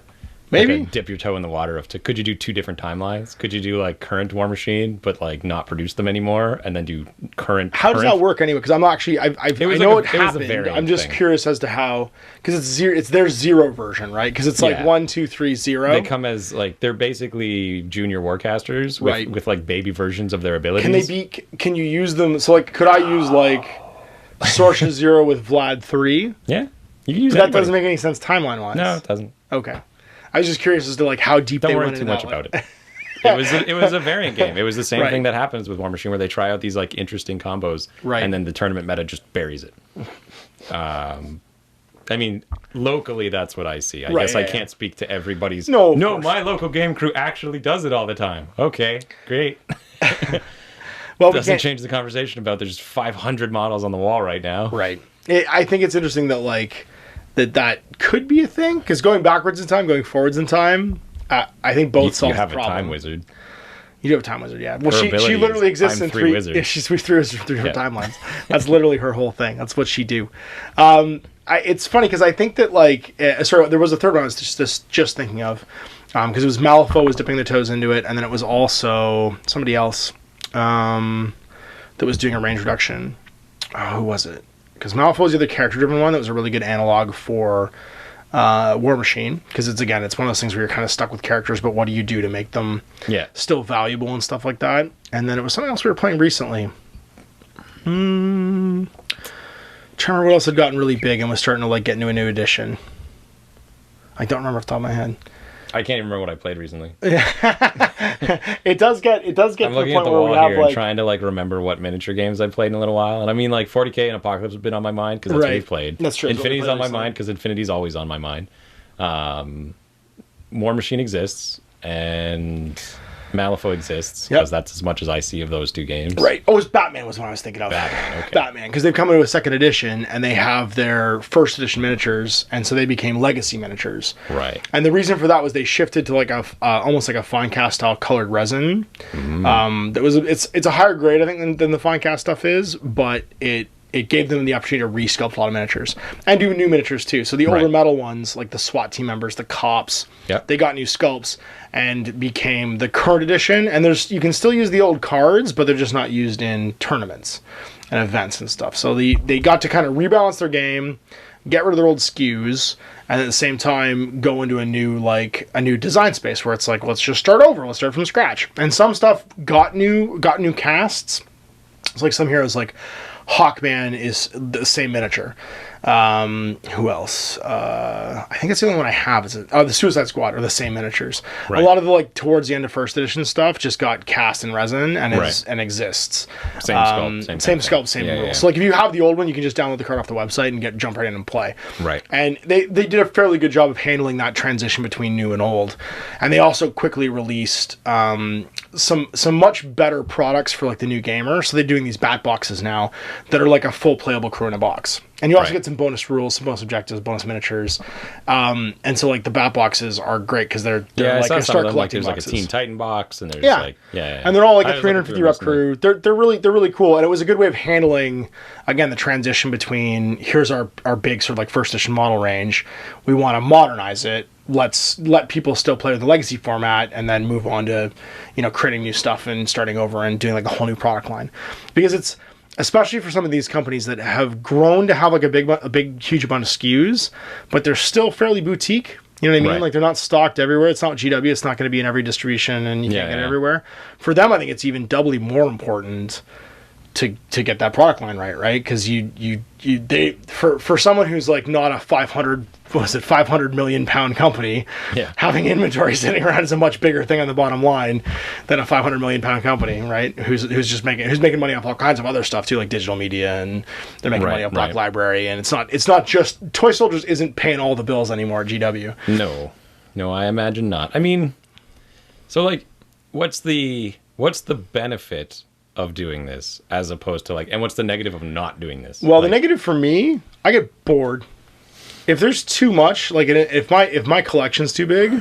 maybe like a dip your toe in the water of. Could you do 2 different timelines? Could you do like current War Machine but like not produce them anymore, and then do current? How does that work anyway? Because I'm actually I know it happened. I'm just curious as to how, because it's their 0 version, right? Because it's like 1, 2, 3, 0. They come as like they're basically junior Warcasters with like baby versions of their abilities. Can you use them? So like, could I use like Sorcerer 0 with Vlad 3? Yeah, you can use that. Doesn't make any sense timeline wise. No, it doesn't. Okay. I was just curious as to like how deep they went into that. Don't worry too much about it. It was a variant game. It was the same thing that happens with War Machine, where they try out these like interesting combos, and then the tournament meta just buries it. I mean, locally, that's what I see. I guess I can't speak to everybody's. No, my local game crew actually does it all the time. Okay, great. Well, doesn't change the conversation about there's 500 models on the wall right now. Right. I think it's interesting that like that could be a thing, because going backwards in time, going forwards in time, I think both solve the problem. You have a time wizard. You do have a time wizard, yeah. Well, she literally exists in 3 wizards. Yeah, she's 3 different timelines. That's literally her whole thing. That's what she do. It's funny because I think that like there was a third one I was just thinking of, because it was Malifaux was dipping their toes into it, and then it was also somebody else that was doing a range reduction. Who was it? Because Malifaux was the other character-driven one that was a really good analog for War Machine, because it's one of those things where you're kind of stuck with characters, but what do you do to make them still valuable and stuff like that. And then it was something else we were playing recently. to remember what else had gotten really big and was starting to like get into a new edition. I don't remember off the top of my head. I can't even remember what I played recently. It does get I'm to looking the at point the where we wall have here like and trying to like remember what miniature games I've played in a little while. And I mean, like 40K and Apocalypse have been on my mind because that's what Right. we've played. That's true. That's what we Infinity's played on my recently. mind because Infinity's always on my mind. War Machine exists and Malifaux exists Yep. because that's as much as I see of those two games. Right. Oh, it was Batman was what I was thinking of. Batman, okay. Batman, because they've come into a second edition and they have their first edition miniatures, and so they became legacy miniatures. Right. And the reason for that was they shifted to like a almost like a fine cast style colored resin. That was it's a higher grade I think than the fine cast stuff is, but it gave them the opportunity to resculpt a lot of miniatures and do new miniatures too. So the older Right. metal ones, like the SWAT team members, the cops, Yep. they got new sculpts and became the current edition. And you can still use the old cards, but they're just not used in tournaments and events and stuff. So they got to kind of rebalance their game, get rid of their old SKUs, and at the same time go into a new design space where it's like, let's just start over. Let's start from scratch. And some stuff got new casts. It's like some heroes like Hawkman is the same miniature. Who else? I think it's the only one I have. Is the Suicide Squad are the same miniatures. Right. A lot of the like towards the end of first edition stuff just got cast in resin and Right. and exists. Same sculpt, Same sculpt, same Yeah, rules. yeah. So like if you have the old one, you can just download the card off the website and jump right in and play. Right. And they did a fairly good job of handling that transition between new and old. And they also quickly released some much better products for like the new gamer. So they're doing these bat boxes now that are like a full playable crew in a box. And you also Right. get some bonus rules, some bonus objectives, bonus miniatures. And so like the bat boxes are great because they're Yeah, I like saw a some start of them, like collecting there's like boxes. a Teen Titan box and there's Yeah. like yeah. And they're all like I a was looking 350 through rep them recently. crew. They're really cool, and it was a good way of handling again the transition between here's our big sort of like first edition model range. We want to modernize it. Let's let people still play with the legacy format, and then move on to creating new stuff and starting over and doing like a whole new product line, because it's especially for some of these companies that have grown to have like a big huge amount of SKUs, but they're still fairly boutique. You know what I mean? Right. Like they're not stocked everywhere. It's not GW. It's not going to be in every distribution, and you can't get it everywhere. For them, I think it's even doubly more important to get that product line right? Because for someone who's like not a 500 million pound company, Yeah. having inventory sitting around is a much bigger thing on the bottom line than a 500 million pound company, right? Who's making money off all kinds of other stuff too, like digital media, and they're making money off Black Library, and it's not just Toy Soldiers isn't paying all the bills anymore at GW. No, I imagine not. I mean, so like, what's the benefit of doing this as opposed to like, and what's the negative of not doing this? Well, like, the negative for me, I get bored. If there's too much, like if my collection's too big,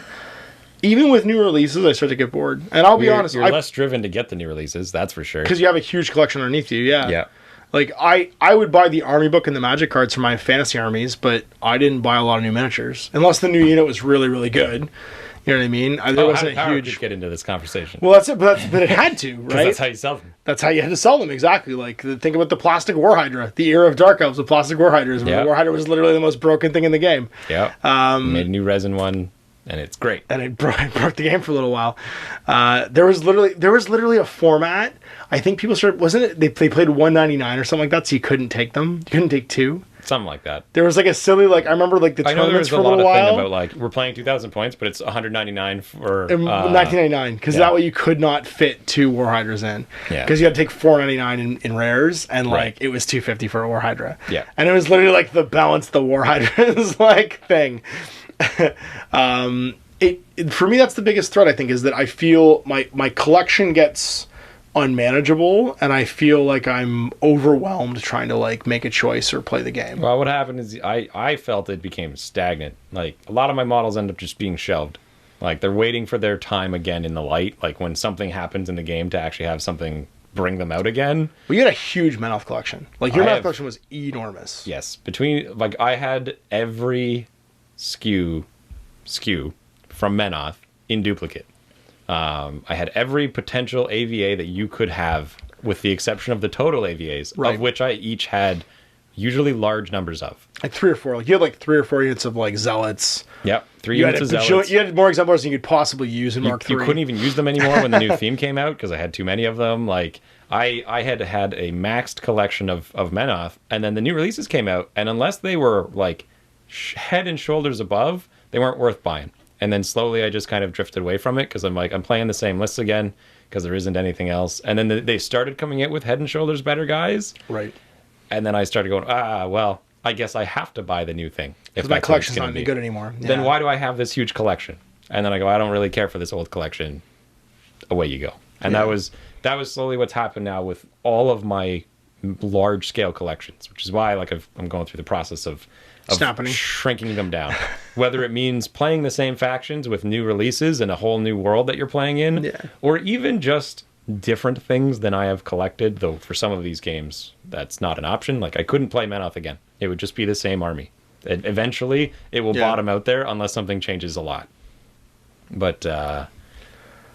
even with new releases, I start to get bored. And I'll be honest, you're less driven to get the new releases, that's for sure. because you have a huge collection underneath you. Yeah. Yeah. Like I would buy the army book and the magic cards for my fantasy armies, but I didn't buy a lot of new miniatures unless the new unit was really, really good. You know what I mean? There wasn't a How huge. did get into this conversation? Well, that's it, but it had to, 'Cause right? that's how you sell them. That's how you had to sell them, exactly. Like, think about the plastic War Hydra, the era of Dark Elves with plastic War Hydras, where Yeah. the War Hydra was literally the most broken thing in the game. Yeah. Made a new resin one, and it's great. And it broke the game for a little while. There was literally a format. I think people started, wasn't it? They played 199 or something like that, so you couldn't take them. You couldn't take two. Something like that. There was like a silly, like I remember like the I know there tournaments was for a a lot little of thing while. about like we're playing 2,000 points, but it's 199 for 1999, because yeah. that way you could not fit two War Hydras in. Yeah. Because you had to take 499 in rares, and like Right. it was 250 for a War Hydra. Yeah. And it was literally like the balance the War Hydras like thing. For me, that's the biggest threat, I think, is that I feel my collection gets unmanageable, and I feel like I'm overwhelmed trying to like make a choice or play the game. Well, what happened is I felt it became stagnant. Like a lot of my models end up just being shelved. Like they're waiting for their time again in the light. Like when something happens in the game to actually have something bring them out again. Well, you had a huge Menoth collection. Like your Menoth collection was enormous. Yes, between like I had every SKU from Menoth in duplicate. I had every potential AVA that you could have, with the exception of the total AVAs, Right. of which I each had usually large numbers of. Like 3 or 4. Like you had like 3 or 4 units of like zealots. Yep, 3 You had, units of zealots. you had more exemplars than you could possibly use in Mark III. You couldn't even use them anymore when the new theme came out because I had too many of them. Like I had a maxed collection of Menoth, and then the new releases came out, and unless they were like head and shoulders above, they weren't worth buying. And then slowly I just kind of drifted away from it because I'm like, I'm playing the same lists again because there isn't anything else. And then they started coming out with head and shoulders better guys. Right. And then I started going, well, I guess I have to buy the new thing. Because my collection's not any good anymore. Yeah. Then why do I have this huge collection? And then I go, I don't really care for this old collection. Away you go. And that was slowly what's happened now with all of my large scale collections, which is why I'm going through the process of shrinking them down. Whether it means playing the same factions with new releases and a whole new world that you're playing in, or even just different things than I have collected, though for some of these games that's not an option. Like I couldn't play Menoth again. It would just be the same army. Eventually it will bottom out there unless something changes a lot. But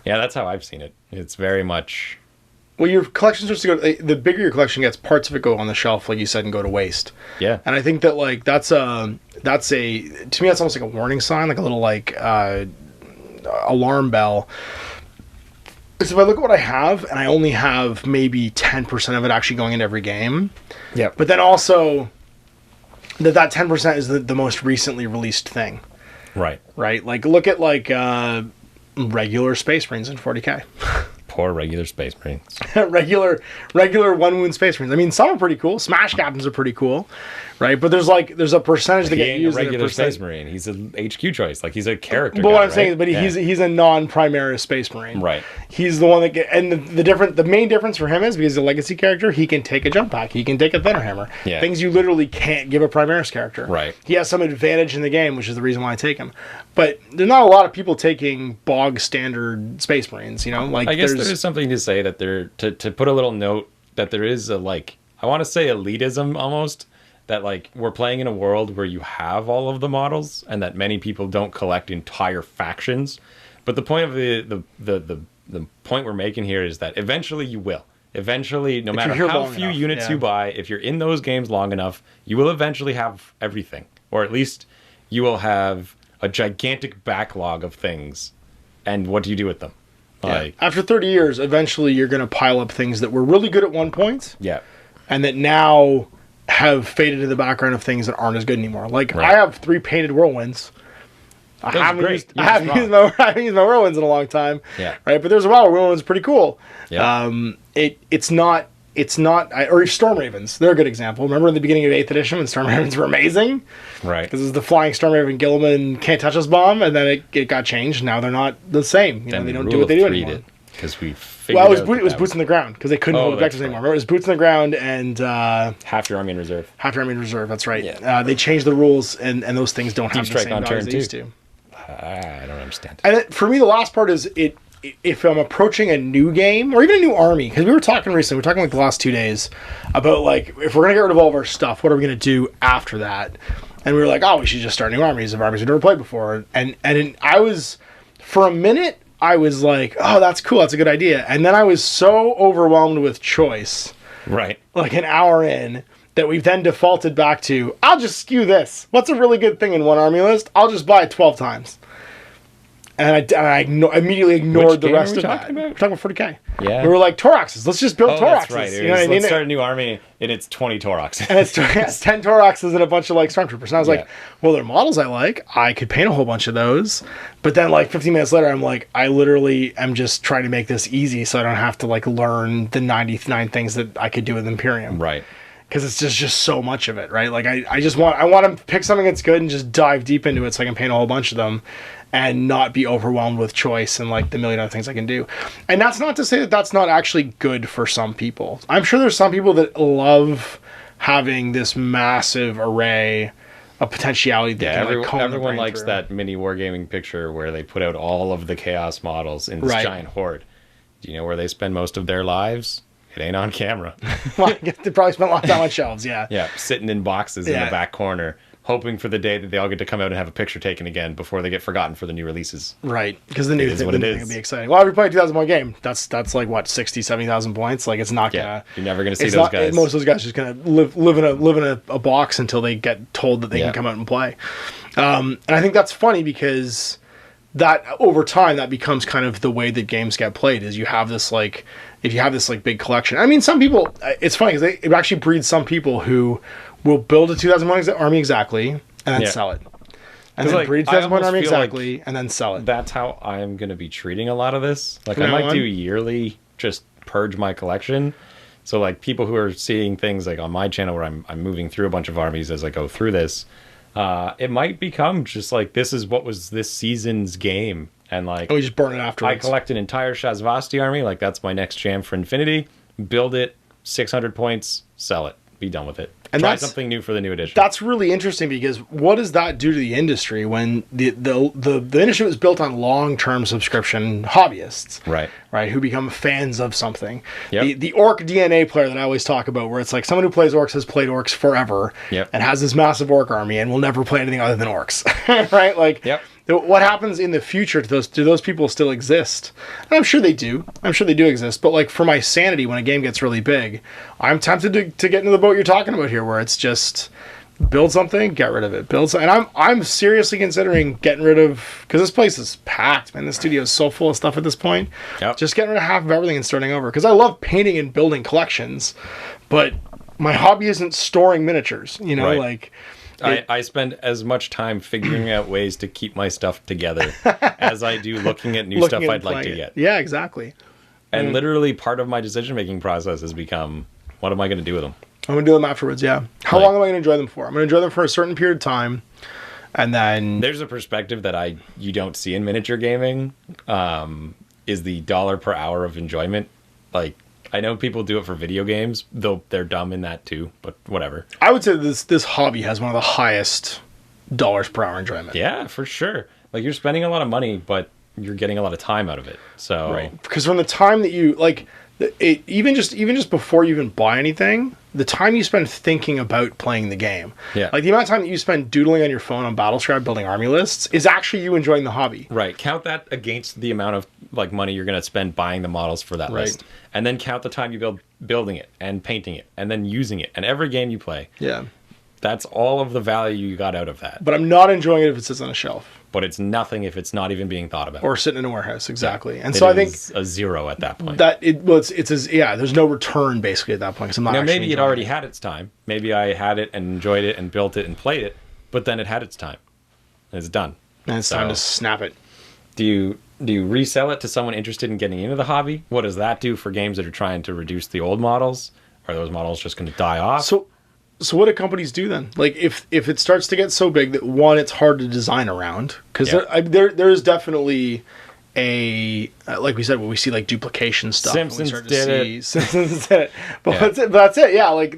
that's how I've seen it. It's very much... Well, your collection starts to go... The bigger your collection gets, parts of it go on the shelf, like you said, and go to waste. Yeah. And I think that, like, that's a... To me, that's almost like a warning sign, like a little, like, alarm bell. So if I look at what I have, and I only have maybe 10% of it actually going into every game. Yeah. But then also, that 10% is the most recently released thing. Right. Right? Like, look at, like, regular Space Marines in 40k. Poor regular Space Marines. regular one wound Space Marines. I mean, some are pretty cool. Smash Captains are pretty cool, right? But there's a percentage that get used. A regular Space Marine. He's an HQ choice. Like he's a character. But what I'm saying is, he's a non-Primaris Space Marine. Right. He's the one that the main difference for him is because he's a legacy character, he can take a jump pack, he can take a thinner hammer. Yeah. Things you literally can't give a Primaris character. Right. He has some advantage in the game, which is the reason why I take him. But there's not a lot of people taking bog standard Space Marines, you know? Like I guess there is something to say that to put a little note that there is I want to say elitism almost, that like we're playing in a world where you have all of the models and that many people don't collect entire factions. But the point of the point we're making here is that eventually you will. Eventually, no matter how few units you buy, if you're in those games long enough, you will eventually have everything. Or at least you will have a gigantic backlog of things. And what do you do with them? Yeah. After 30 years, eventually you're going to pile up things that were really good at one point. Yeah. And that now have faded to the background of things that aren't as good anymore. Like, I have 3 painted whirlwinds. I haven't used my whirlwinds in a long time. Yeah. Right? But there's a while where whirlwinds are pretty cool. Yeah. It's not or Storm Ravens. They're a good example. Remember in the beginning of 8th edition when Storm Ravens were amazing? Right. Because it was the flying Storm Raven Gilliman can't touch us bomb, and then it got changed. Now they're not the same. You know, they don't do what they do anymore. Because we it was boots in the ground because they couldn't hold objectives anymore. Remember, it was boots in the ground and half your army in reserve. Half your army in reserve. That's right. Yeah. They changed the rules, and those things don't have the same value as they used to. I don't understand. And for me, the last part is if I'm approaching a new game or even a new army, because we were talking like the last 2 days about like if we're gonna get rid of all of our stuff, what are we gonna do after that? And we were like, we should just start new armies of armies we've never played before. And I was, for a minute, I was like, that's cool, that's a good idea. And then I was so overwhelmed with choice, right? Like an hour in, that we've then defaulted back to, I'll just skew this. What's a really good thing in one army list? I'll just buy it 12 times. And I immediately ignored the rest of that. We're talking about 40k. Yeah. We were like, Tauroxes. Let's just build Tauroxes. That's right. You know what I mean? Let's start a new army, and it's 20 Tauroxes. And it's 10 Tauroxes and a bunch of like Stormtroopers. And I was like, well, they're models I like. I could paint a whole bunch of those. But then like 15 minutes later, I'm like, I literally am just trying to make this easy so I don't have to like learn the 99 things that I could do with Imperium. Right. Because it's just so much of it, right? Like I want to pick something that's good and just dive deep into it so I can paint a whole bunch of them and not be overwhelmed with choice and like the million other things I can do. And that's not to say that that's not actually good for some people. I'm sure there's some people that love having this massive array of potentiality. That everyone likes that mini wargaming picture where they put out all of the chaos models in this giant horde. Do you know where they spend most of their lives? It ain't on camera. Well, I guess they probably spent a lot of time on shelves, yeah. Yeah, sitting in boxes in the back corner, hoping for the day that they all get to come out and have a picture taken again before they get forgotten for the new releases. Right, because the new thing will be exciting. Well, if you play a 2,000 point game, that's like, what, 60, 70,000 points? Like, it's not gonna... You're never gonna see those guys. Most of those guys are just gonna live in a box until they get told that they can come out and play. And I think that's funny because that over time that becomes kind of the way that games get played. Is you have this like, if you have this like big collection. I mean, some people, it's funny because it actually breeds some people who will build a 2001 army exactly and then sell it. And then like, breed 2001 army exactly and then sell it. That's how I'm going to be treating a lot of this. Like, I might do yearly, just purge my collection. So, like, people who are seeing things like on my channel where I'm moving through a bunch of armies as I go through this, it might become just like, this is what was this season's game. And like, we just burn it afterwards. I collect an entire Shazvasti army. Like, that's my next jam for Infinity. Build it, 600 points, sell it. Be done with it. And try something new for the new edition. That's really interesting because what does that do to the industry when the industry was built on long-term subscription hobbyists, right, who become fans of something. Yep. The orc DNA player that I always talk about, where it's like someone who plays orcs has played orcs forever and has this massive orc army and will never play anything other than orcs, right? Like, what happens in the future to those? Do those people still exist? And I'm sure they do. I'm sure they do exist. But like, for my sanity, when a game gets really big, I'm tempted to get into the boat you're talking about here, where it's just build something, get rid of it. And I'm seriously considering getting rid of, because this place is packed, man. The studio is so full of stuff at this point. Just getting rid of half of everything and starting over. Because I love painting and building collections, but my hobby isn't storing miniatures. You know, like. I spend as much time figuring out ways to keep my stuff together as I do looking at new stuff I'd like to get. Yeah, exactly. And literally part of my decision-making process has become, what am I going to do with them? I'm going to do them afterwards, yeah. How long am I going to enjoy them for? I'm going to enjoy them for a certain period of time, and then... There's a perspective that you don't see in miniature gaming, is the dollar per hour of enjoyment. Like, I know people do it for video games, though they're dumb in that too, but whatever. I would say this hobby has one of the highest dollars per hour enjoyment. Yeah, for sure. Like, you're spending a lot of money, but you're getting a lot of time out of it. So right, because from the time that you like, even just before you even buy anything, the time you spend thinking about playing the game, like the amount of time that you spend doodling on your phone on Battlescribe building army lists is actually you enjoying the hobby. Right. Count that against the amount of like money you're going to spend buying the models for that list, and then count the time you building it and painting it and then using it, and every game you play. Yeah, that's all of the value you got out of that. But I'm not enjoying it if it sits on a shelf. But it's nothing if it's not even being thought about. Or sitting in a warehouse, exactly. And so I think a zero at that point. There's no return basically at that point. Now maybe it already had its time. Maybe I had it and enjoyed it and built it and played it, but then it had its time. And it's done. And it's time to snap it. Do you resell it to someone interested in getting into the hobby? What does that do for games that are trying to reduce the old models? Are those models just going to die off? So what do companies do then? Like if it starts to get so big that one, it's hard to design around, because there is definitely a like we said, when we see like duplication stuff, Simpsons did it. But that's it. Yeah, like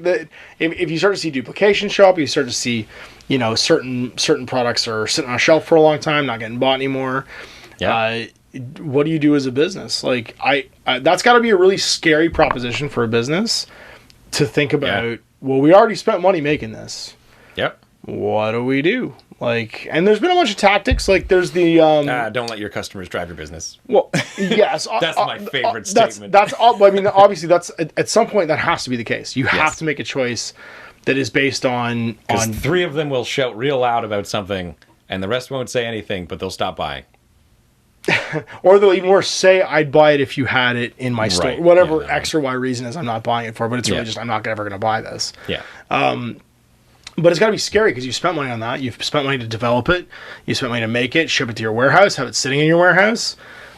if you start to see duplication show up, you start to see, you know, certain products are sitting on a shelf for a long time, not getting bought anymore. What do you do as a business? Like I that's got to be a really scary proposition for a business to think about. Well, we already spent money making this. Yep. What do we do? Like, and there's been a bunch of tactics. Like, there's the don't let your customers drive your business. Well, yes, that's my favorite statement. That's all. I mean, obviously, that's at some point that has to be the case. You have to make a choice that is based on 3 of them will shout real loud about something, and the rest won't say anything, but they'll stop buying. Or they'll even worse say, I'd buy it if you had it in my store. Whatever X or Y reason is, I'm not buying it for, but it's really just, I'm not ever going to buy this. Yeah. But it's got to be scary because you've spent money on that. You've spent money to develop it. You spent money to make it, ship it to your warehouse, have it sitting in your warehouse.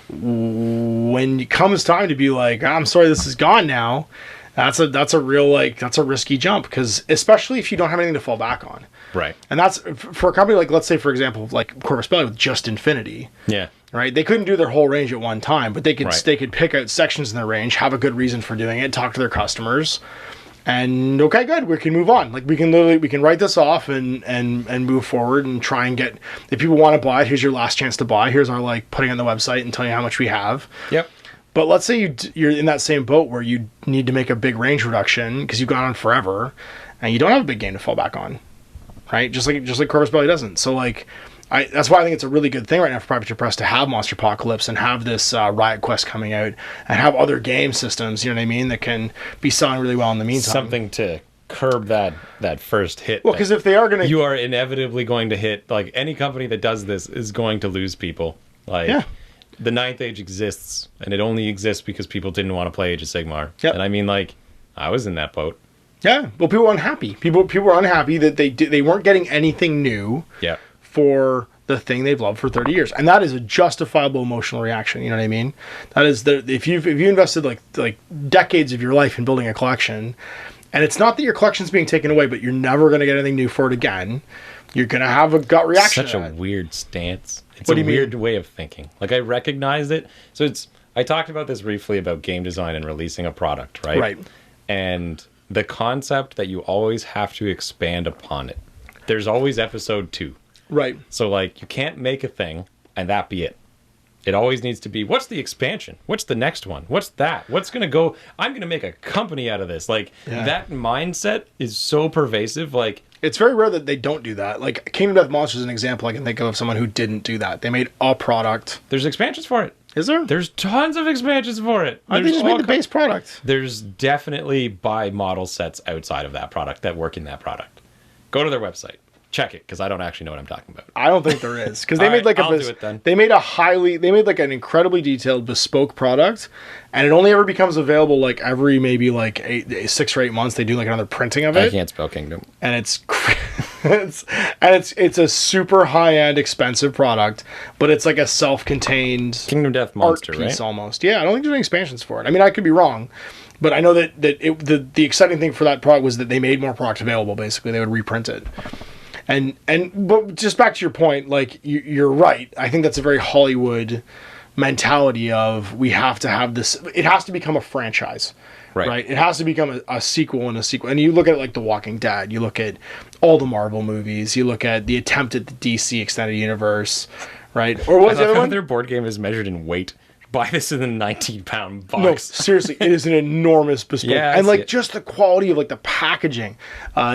When it comes time to be like, I'm sorry, this is gone now, that's a real, like, that's a risky jump, because especially if you don't have anything to fall back on. Right. And that's for a company like, let's say, for example, like Corvus Belli with just Infinity. Yeah. Right, they couldn't do their whole range at one time, but they could pick out sections in their range, have a good reason for doing it, talk to their customers, and okay, good, we can move on. Like we can write this off and move forward and try and get, if people want to buy it, here's your last chance to buy. Here's our like putting it on the website and telling you how much we have. Yep. But let's say you're in that same boat where you need to make a big range reduction because you've gone on forever, and you don't have a big game to fall back on, right? Just like Corvus Belli doesn't. So like. That's why I think it's a really good thing right now for Privateer Press to have Monster Apocalypse and have this Riot Quest coming out and have other game systems, you know what I mean, that can be selling really well in the meantime. Something to curb that first hit. Well, because if they are going to... You are inevitably going to hit, like, any company that does this is going to lose people. Like, Yeah. the Ninth Age exists, and it only exists because people didn't want to play Age of Sigmar. Yep. And I mean, like, I was in that boat. Yeah. Well, people were unhappy. People were unhappy that they weren't getting anything new Yeah. for the thing they've loved for 30 years. And that is a justifiable emotional reaction. You know what I mean? That is if you invested like decades of your life in building a collection, and it's not that your collection's being taken away, but you're never going to get anything new for it again, you're going to have a gut reaction. Such a weird stance. It's What do a you mean? weird way of thinking. Like, I recognized it. So I talked about this briefly about game design and releasing a product, right? Right. And the concept that you always have to expand upon it. There's always episode 2. Right. So, like, you can't make a thing and that be it. It always needs to be, what's the expansion? What's the next one? What's that? What's going to go? I'm going to make a company out of this. Like, that mindset is so pervasive. Like, It's very rare that they don't do that. Like, Kingdom Death Monsters is an example I can think of someone who didn't do that. They made a product. there's expansions for it. Is there? There's tons of expansions for it. I think There's they just made all the base product. There's definitely buy model sets outside of that product that work in that product. Go to their website. Check it, because I don't actually know what I'm talking about. I don't think there is, because they All made right, like I'll do it then. they made like an incredibly detailed bespoke product, and it only ever becomes available like every maybe like 6 or 8 months. They do like another printing of I it, can't spell kingdom. and it's a super high end expensive product, but it's like a self-contained Kingdom Death art Monster, piece right? almost. Yeah, I don't think there's any expansions for it. I mean, I could be wrong, but I know that the exciting thing for that product was that they made more product available. Basically, they would reprint it. But just back to your point, like you're right. I think that's a very Hollywood mentality of we have to have this. It has to become a franchise, right? It has to become a sequel and a sequel. And you look at like The Walking Dead. You look at all the Marvel movies. You look at the attempt at the DC extended universe, right? Or what was the other one? Their board game is measured in weight. Buy this in a 19-pound box. No, seriously, it is an enormous bespoke, Yeah, I and see like it. just the quality of like the packaging.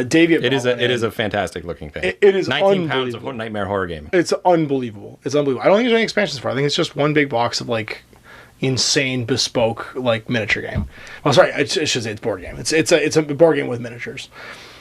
David, It is a fantastic looking thing. It is 19 pounds of unbelievable. nightmare horror game. It's unbelievable. It's unbelievable. I don't think there's any expansions for it. I think it's just one big box of like insane bespoke like miniature game. Well, sorry, I should say it's board game. It's a board game with miniatures.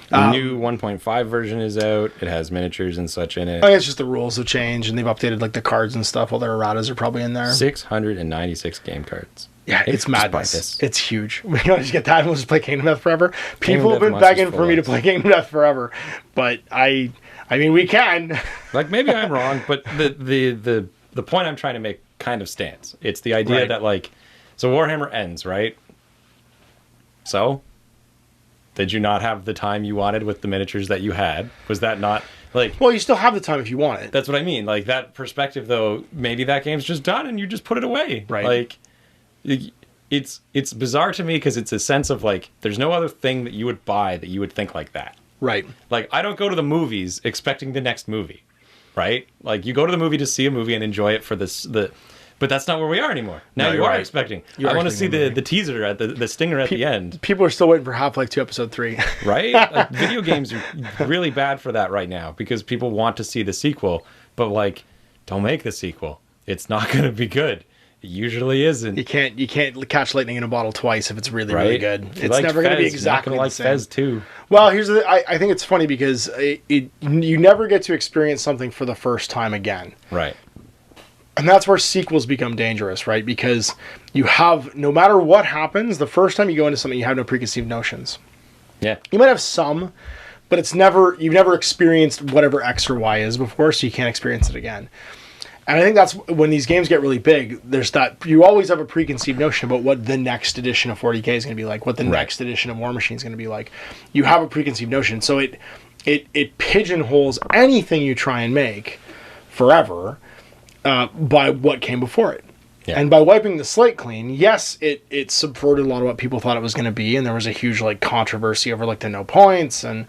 The new 1.5 version is out. It has miniatures and such in it. I think it's just the rules have changed and they've updated like the cards and stuff. All their erratas are probably in there. 696 game cards. Yeah, Maybe it's just buy madness. this. It's huge. We gotta just get that and we'll just play Kingdom Death forever. People have Death been Monsters begging for me to Full play Kingdom Death forever, but I mean we can. Like, maybe I'm wrong, but the point I'm trying to make kind of stands. It's the idea Right. that, like, so Warhammer ends, right? So, did you not have the time you wanted with the miniatures that you had? Was that not, like... Well, you still have the time if you want it. That's what I mean. Like, that perspective, though, maybe that game's just done and you just put it away. Right. Like, it's bizarre to me because it's a sense of, like, there's no other thing that you would buy that you would think like that. Right. Like, I don't go to the movies expecting the next movie, right? Like, you go to the movie to see a movie and enjoy it for but that's not where we are anymore. Now No, you you're are right. expecting. You are I want to see expecting the teaser at the stinger at the end, People are still waiting for Half-Life 2 Episode 3. right? Like, video games are really bad for that right now because people want to see the sequel, but, like, don't make the sequel. It's not going to be good. It usually isn't. You can't catch lightning in a bottle twice if it's really, Right? really good. If you It's liked never going to be Fez, you're not exactly gonna the like same. Fez too. Well, I think it's funny because you never get to experience something for the first time again. Right. And that's where sequels become dangerous, right? Because you have, no matter what happens, the first time you go into something, you have no preconceived notions. Yeah. You might have some, but you've never experienced whatever X or Y is before, so you can't experience it again. And I think that's when these games get really big, there's that, you always have a preconceived notion about what the next edition of 40K is going to be like, what the next edition of War Machine is going to be like. You have a preconceived notion. So it pigeonholes anything you try and make forever by what came before it. Yeah. And by wiping the slate clean, yes, it subverted a lot of what people thought it was going to be, and there was a huge like controversy over like the no points and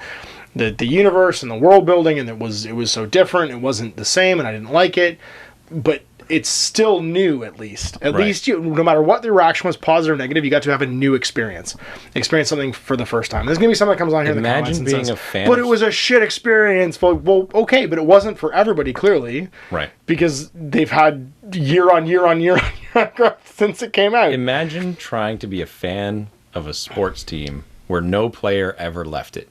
the universe and the world building, and it was so different, it wasn't the same, and I didn't like it. But it's still new, at least. At least you, no matter what the reaction was, positive or negative, you got to have a new experience something for the first time. There's gonna be someone that comes on here in the comments and says, "But it was a shit experience." Well, okay, but it wasn't for everybody, clearly, right? Because they've had year on year growth since it came out. Imagine trying to be a fan of a sports team where no player ever left it.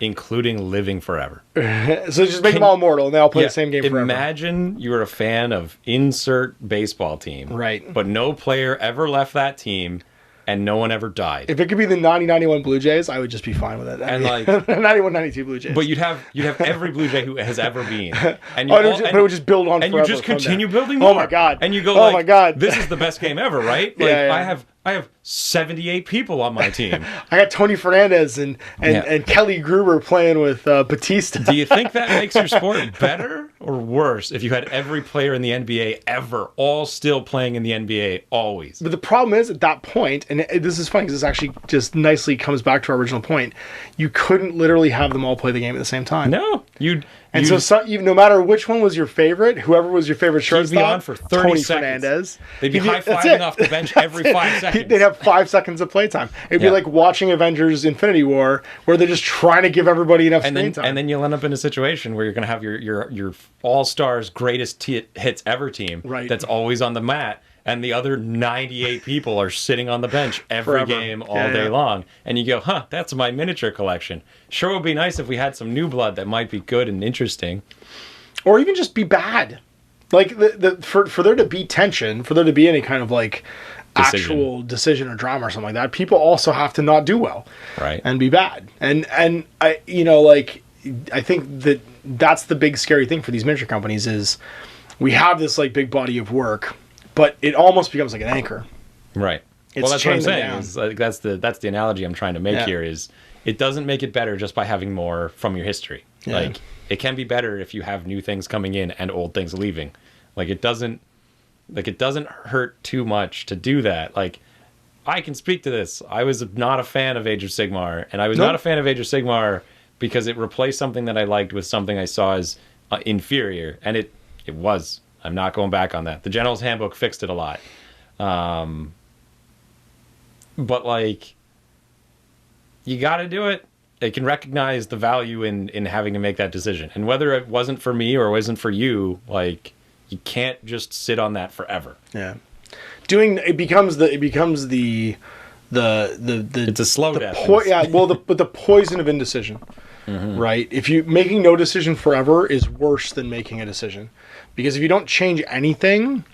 including living forever. So just make them all immortal, and they all play the same game forever. Imagine you're a fan of insert baseball team. Right. But no player ever left that team, and no one ever died. If it could be the 90-91 Blue Jays, I would just be fine with it. And like 91-92 Blue Jays. But you'd have every Blue Jay who has ever been. And but it would just build on and forever. You just continue building more. Oh my god. And you go oh my god. This is the best game ever, right? Like I have 78 people on my team. I got Tony Fernandez and Kelly Gruber playing with Batista. Do you think that makes your sport better or worse if you had every player in the NBA ever all still playing in the NBA always? But the problem is, at that point, and this is funny because this actually just nicely comes back to our original point, you couldn't literally have them all play the game at the same time. No. So even no matter which one was your favorite, whoever was your favorite shortstop, he'd be on for 30 Tony seconds. Fernandez. They'd be high-fiving off the bench every 5 seconds. They'd have 5 seconds of playtime. It'd be like watching Avengers Infinity War, where they're just trying to give everybody enough screen time. And then you'll end up in a situation where you're going to have your all-stars greatest hits ever team that's always on the mat, and the other 98 people are sitting on the bench every game all day long. And you go, that's my miniature collection. Sure would be nice if we had some new blood that might be good and interesting. Or even just be bad. Like, for there to be tension, for there to be any kind of, like, actual decision or drama or something like that, people also have to not do well. Right. And be bad. And I, like, I think that's the big scary thing for these miniature companies is we have this, like, big body of work, but it almost becomes like an anchor. Right. Well, that's what I'm saying. Is like, that's the analogy I'm trying to make here is it doesn't make it better just by having more from your history. Yeah. Like, it can be better if you have new things coming in and old things leaving. Like, it doesn't hurt too much to do that. Like, I can speak to this. I was not a fan of Age of Sigmar, and I was not a fan of Age of Sigmar because it replaced something that I liked with something I saw as inferior, and it was. I'm not going back on that. The General's Handbook fixed it a lot. But, like, you got to do it. It can recognize the value in having to make that decision. And whether it wasn't for me or it wasn't for you, like, you can't just sit on that forever. Yeah. It becomes the it's a slow death. But the poison of indecision. Mm-hmm. Right? If you making no decision forever is worse than making a decision. Because if you don't change anything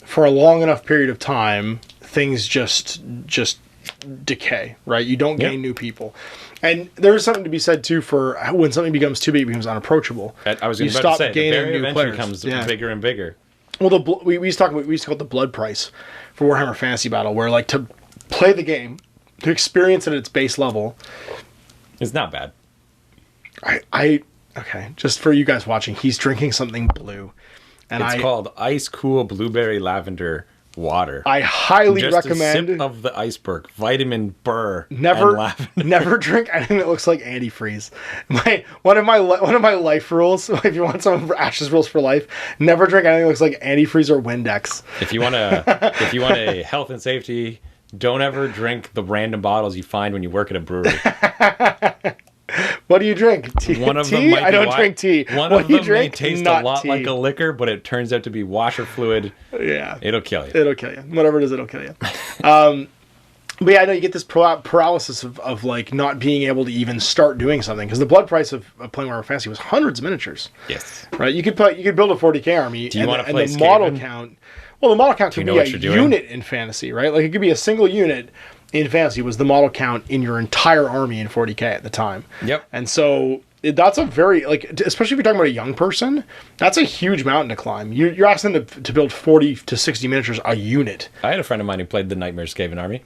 for a long enough period of time, things just decay, right? You don't gain new people. And there's something to be said too for when something becomes too big, it becomes unapproachable. I was about to say, the barrier eventually becomes bigger and bigger. Well, we used to call it the blood price for Warhammer Fantasy Battle, where like to play the game, to experience it at its base level, it's not bad. Okay, just for you guys watching, he's drinking something blue. And it's called Ice Cool Blueberry Lavender Water. I highly recommend a sip of the iceberg, vitamin burr. Never drink anything that looks like antifreeze. One of my life rules. If you want some of Ash's rules for life, never drink anything that looks like antifreeze or Windex. If you want a health and safety, don't ever drink the random bottles you find when you work at a brewery. What do you drink? Tea? One of them might I don't drink tea. One of them may taste a lot like a liquor, but it turns out to be washer fluid. Yeah. It'll kill you. Whatever it is, it'll kill you. But yeah, I know you get this paralysis of like not being able to even start doing something because the blood price of playing Warhammer Fantasy was hundreds of miniatures. Yes. Right? You could build a 40k army. Do you want to play the model count? Well, the model count could be a unit in Fantasy, right? Like it could be a single unit. In Fantasy was the model count in your entire army in 40k at the time. Yep. And so that's a very, like, especially if you're talking about a young person, that's a huge mountain to climb. You're asking them to build 40 to 60 miniatures a unit. I had a friend of mine who played the Nightmare Skaven army.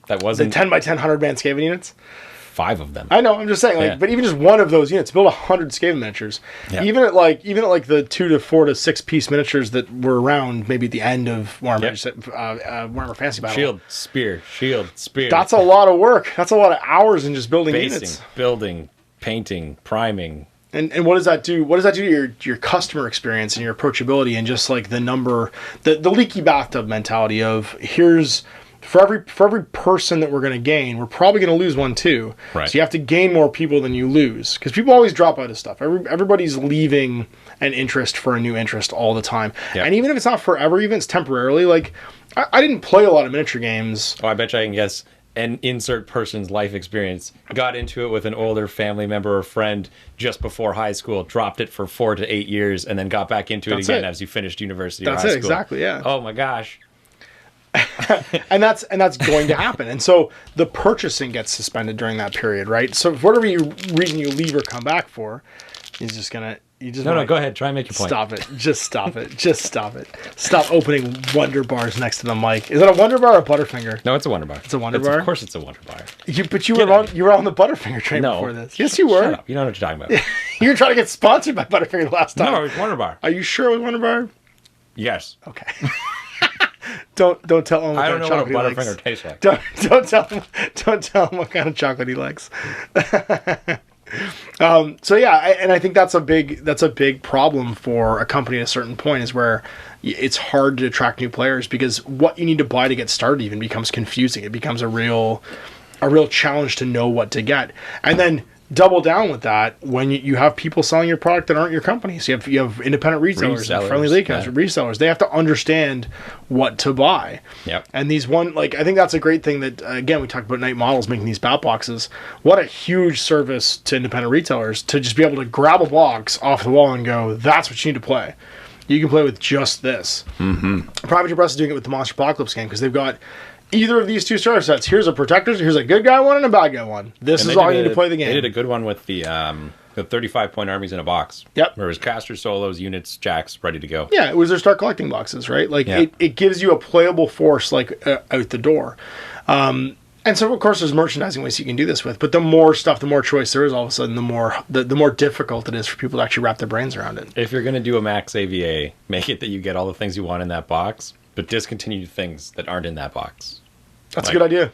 That wasn't... The 10 by 10 100-man Skaven units? 5 of them. I know, I'm just saying, but even just one of those units, build 100 Skaven miniatures. Yeah. Even at the 2 to 4 to 6 piece miniatures that were around maybe at the end of Warhammer Fantasy Battle. Shield, spear. That's a lot of work. That's a lot of hours in just building units. Building, painting, priming. And what does that do? What does that do to your customer experience and your approachability and just like the leaky bathtub mentality of here's... For every person that we're going to gain, we're probably going to lose one too. Right. So you have to gain more people than you lose. Because people always drop out of stuff. Everybody's leaving an interest for a new interest all the time. Yep. And even if it's not forever, even if it's temporarily, like, I didn't play a lot of miniature games. Oh, I bet you I can guess an insert person's life experience, got into it with an older family member or friend just before high school, dropped it for 4 to 8 years, and then got back into it again as you finished university or high school. That's it, exactly, yeah. Oh my gosh. and that's going to happen. And so the purchasing gets suspended during that period, right? So for whatever reason you leave or come back for, he's just gonna... No, go ahead. Try and make your point. Stop it. Just stop it. Just stop it. Stop opening Wonder Bars next to the mic. Is that a Wonder Bar or a Butterfinger? No, it's a Wonder Bar. It's a Wonder Bar? Of course it's a Wonder Bar. But you were on the Butterfinger train before this. Yes, you were. Shut up. You know what you're talking about. You were trying to get sponsored by Butterfinger the last time. No, it was Wonder Bar. Are you sure it was Wonder Bar? Yes. Okay. Don't tell him what I kind don't of know what chocolate a he likes. Butterfinger tastes like. Don't tell him what kind of chocolate he likes. So yeah, and I think that's a big problem for a company at a certain point, is where it's hard to attract new players because what you need to buy to get started even becomes confusing. It becomes a real challenge to know what to get, and then double down with that when you have people selling your product that aren't your company. So you have independent resellers and friendly lead resellers. They have to understand what to buy. Yep. And these I think that's a great thing that, again, we talked about Night Models making these bat boxes. What a huge service to independent retailers to just be able to grab a box off the wall and go, that's what you need to play. You can play with just this. Mm-hmm. Private Press is doing it with the Monster Apocalypse game because they've got either of these two starter sets. Here's a Protector, here's a good guy one, and a bad guy one. This is all you need to play the game. They did a good one with the 35-point armies in a box. Yep. Where it was casters, solos, units, jacks, ready to go. Yeah, it was their start collecting boxes, right? Like, yeah. it gives you a playable force, like, out the door. And so, of course, there's merchandising ways you can do this with, but the more stuff, the more choice there is, all of a sudden, the more difficult it is for people to actually wrap their brains around it. If you're going to do a max AVA, make it that you get all the things you want in that box, but discontinue things that aren't in that box. That's a good idea.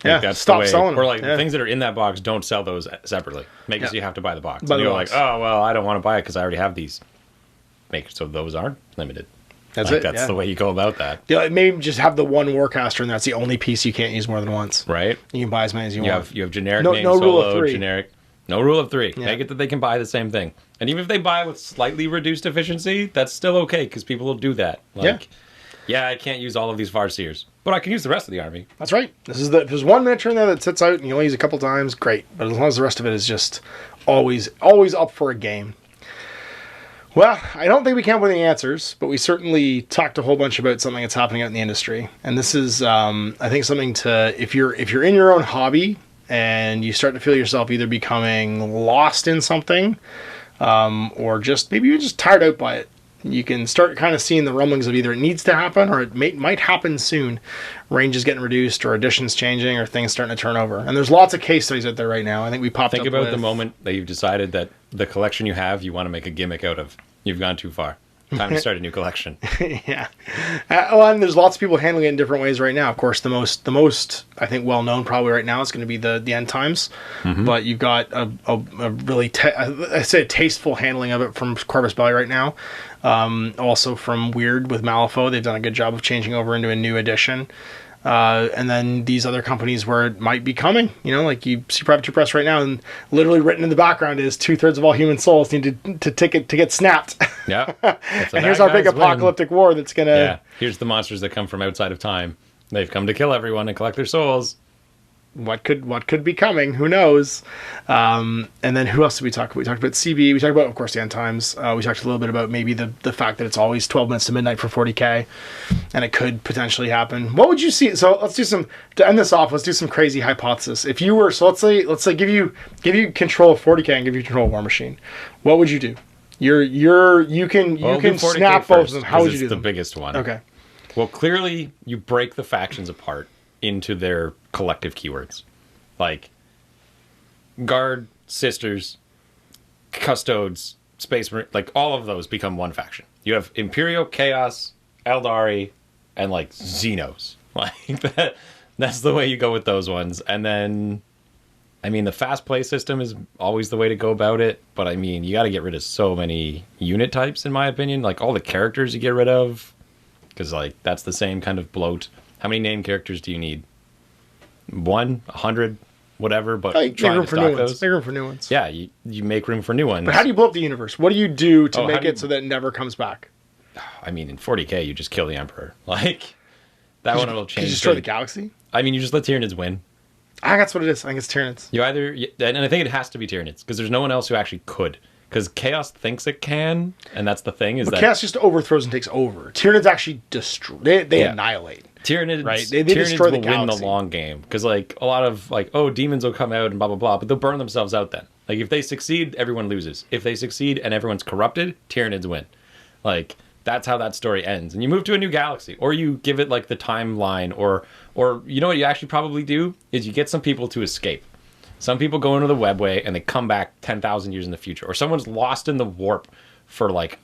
Yeah, that's stop selling them. Or the things that are in that box, don't sell those separately. Make it so you have to buy the box. Buy and the you're box. like, oh, well, I don't want to buy it because I already have these. Make it so those aren't limited. That's it. That's the way you go about that. Yeah, maybe just have the one Warcaster, and that's the only piece you can't use more than once. Right. You can buy as many as you want. You have generic no name, rule solo, of three. generic. No rule of three. Yeah. Make it that they can buy the same thing. And even if they buy with slightly reduced efficiency, that's still okay because people will do that. Yeah, I can't use all of these Farseers, but I can use the rest of the army. That's right. If there's one miniature in there that sits out and you only use a couple times, great. But as long as the rest of it is just always up for a game. Well, I don't think we came up with any answers, but we certainly talked a whole bunch about something that's happening out in the industry. And this is, I think, something to, if you're in your own hobby and you start to feel yourself either becoming lost in something, or just maybe you're just tired out by it. You can start kind of seeing the rumblings of either it needs to happen or it might happen soon. Range is getting reduced or additions changing or things starting to turn over. And there's lots of case studies out there right now. I think we popped Think up about with... the moment that you've decided that the collection you have, you want to make a gimmick out of. You've gone too far. Time to start a new collection. Yeah. And there's lots of people handling it in different ways right now. Of course, the most I think well known probably right now is going to be the end times. Mm-hmm. But you've got a really I say tasteful handling of it from Corvus Belli right now. Also from Weird with Malifaux, they've done a good job of changing over into a new edition. And then these other companies where it might be coming, like you see Private Press right now, and literally written in the background is 2/3 of all human souls need to get snapped. Yeah. And here's our big apocalyptic war that's gonna. Yeah. Here's the monsters that come from outside of time. They've come to kill everyone and collect their souls. What could be coming? Who knows? And then who else did we talk about? We talked about CB. We talked about, of course, the end times. We talked a little bit about maybe the fact that it's always 12 minutes to midnight for 40k, and it could potentially happen. What would you see? So let's do to end this off. Let's do some crazy hypothesis. If you were, let's say give you control of 40k and give you control of War Machine, what would you do? You can snap both of them. How would you do them? The biggest one. Okay. Well, clearly you break the factions apart into their collective keywords, like guard, sisters, custodes, space marine, like all of those become one faction. You have Imperial, Chaos, Eldari, and like Xenos. Like that's the way you go with those ones. And then, I mean, the fast play system is always the way to go about it. But I mean, you got to get rid of so many unit types, in my opinion. Like all the characters you get rid of, because like that's the same kind of bloat. How many name characters do you need? 1, 100, whatever, but make room for new ones. those. Make room for new ones. Yeah, you make room for new ones. But how do you blow up the universe? What do you do to make it so that it never comes back? I mean, in 40k, you just kill the Emperor. Like, that one will change. You destroy the galaxy? I mean, you just let Tyranids win. I think that's what it is. I think it's Tyranids. You either, and I think it has to be Tyranids because there's no one else who actually could. Because Chaos thinks it can, and that's the thing. But Chaos just overthrows and takes over. Tyranids actually destroy. They annihilate. Tyranids, right? They Tyranids destroy the will win the galaxy. long game because like a lot of like demons will come out and blah blah blah, but they'll burn themselves out then. Like if they succeed, everyone loses. If they succeed and everyone's corrupted, Tyranids win. Like that's how that story ends. And you move to a new galaxy, or you give it like the timeline, or you know what you actually probably do is you get some people to escape. Some people go into the webway and they come back 10,000 years in the future, or someone's lost in the warp for like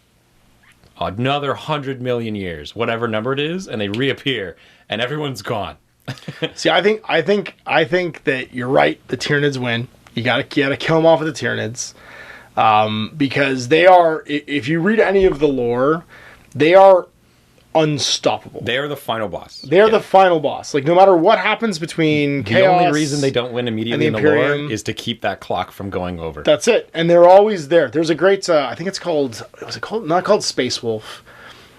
another 100 million years, whatever number it is, and they reappear and everyone's gone. See, I think that you're right. The Tyranids win. You gotta kill them off with the Tyranids, because they are. If you read any of the lore, they are unstoppable. They are the final boss. They are the final boss. Like no matter what happens between the Chaos, only reason they don't win immediately in the lore is to keep that clock from going over. That's it, and they're always there. There's a great. I think it's called. Was it called? Not called Space Wolf.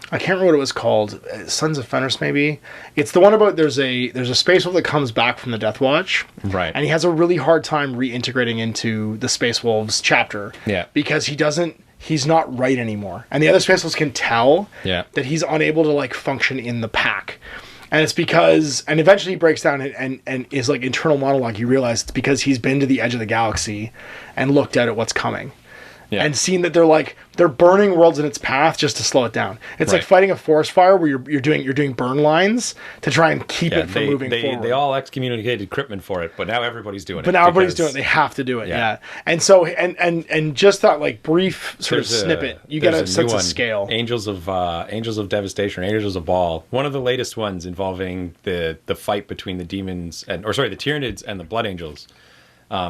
I can't remember what it was called. Sons of Fenris, maybe. It's the one about there's a Space Wolf that comes back from the Death Watch, right? And he has a really hard time reintegrating into the Space Wolves chapter, because he's not right anymore, and the other Space Wolves can tell, that he's unable to like function in the pack, and it's because, and eventually he breaks down and is like internal monologue. You realize it's because he's been to the edge of the galaxy and looked out at what's coming. Yeah. And seen that they're burning worlds in its path just to slow it down. It's like fighting a forest fire where you're doing burn lines to try and keep it from moving forward. They all excommunicated Cryptman for it, but now everybody's doing it. But now everybody's doing it. They have to do it. Yeah. And so and just that like brief sort of snippet, you get a sense of scale. Angels of Devastation, Angels of Baal. One of the latest ones involving the fight between the demons the Tyranids and the Blood Angels.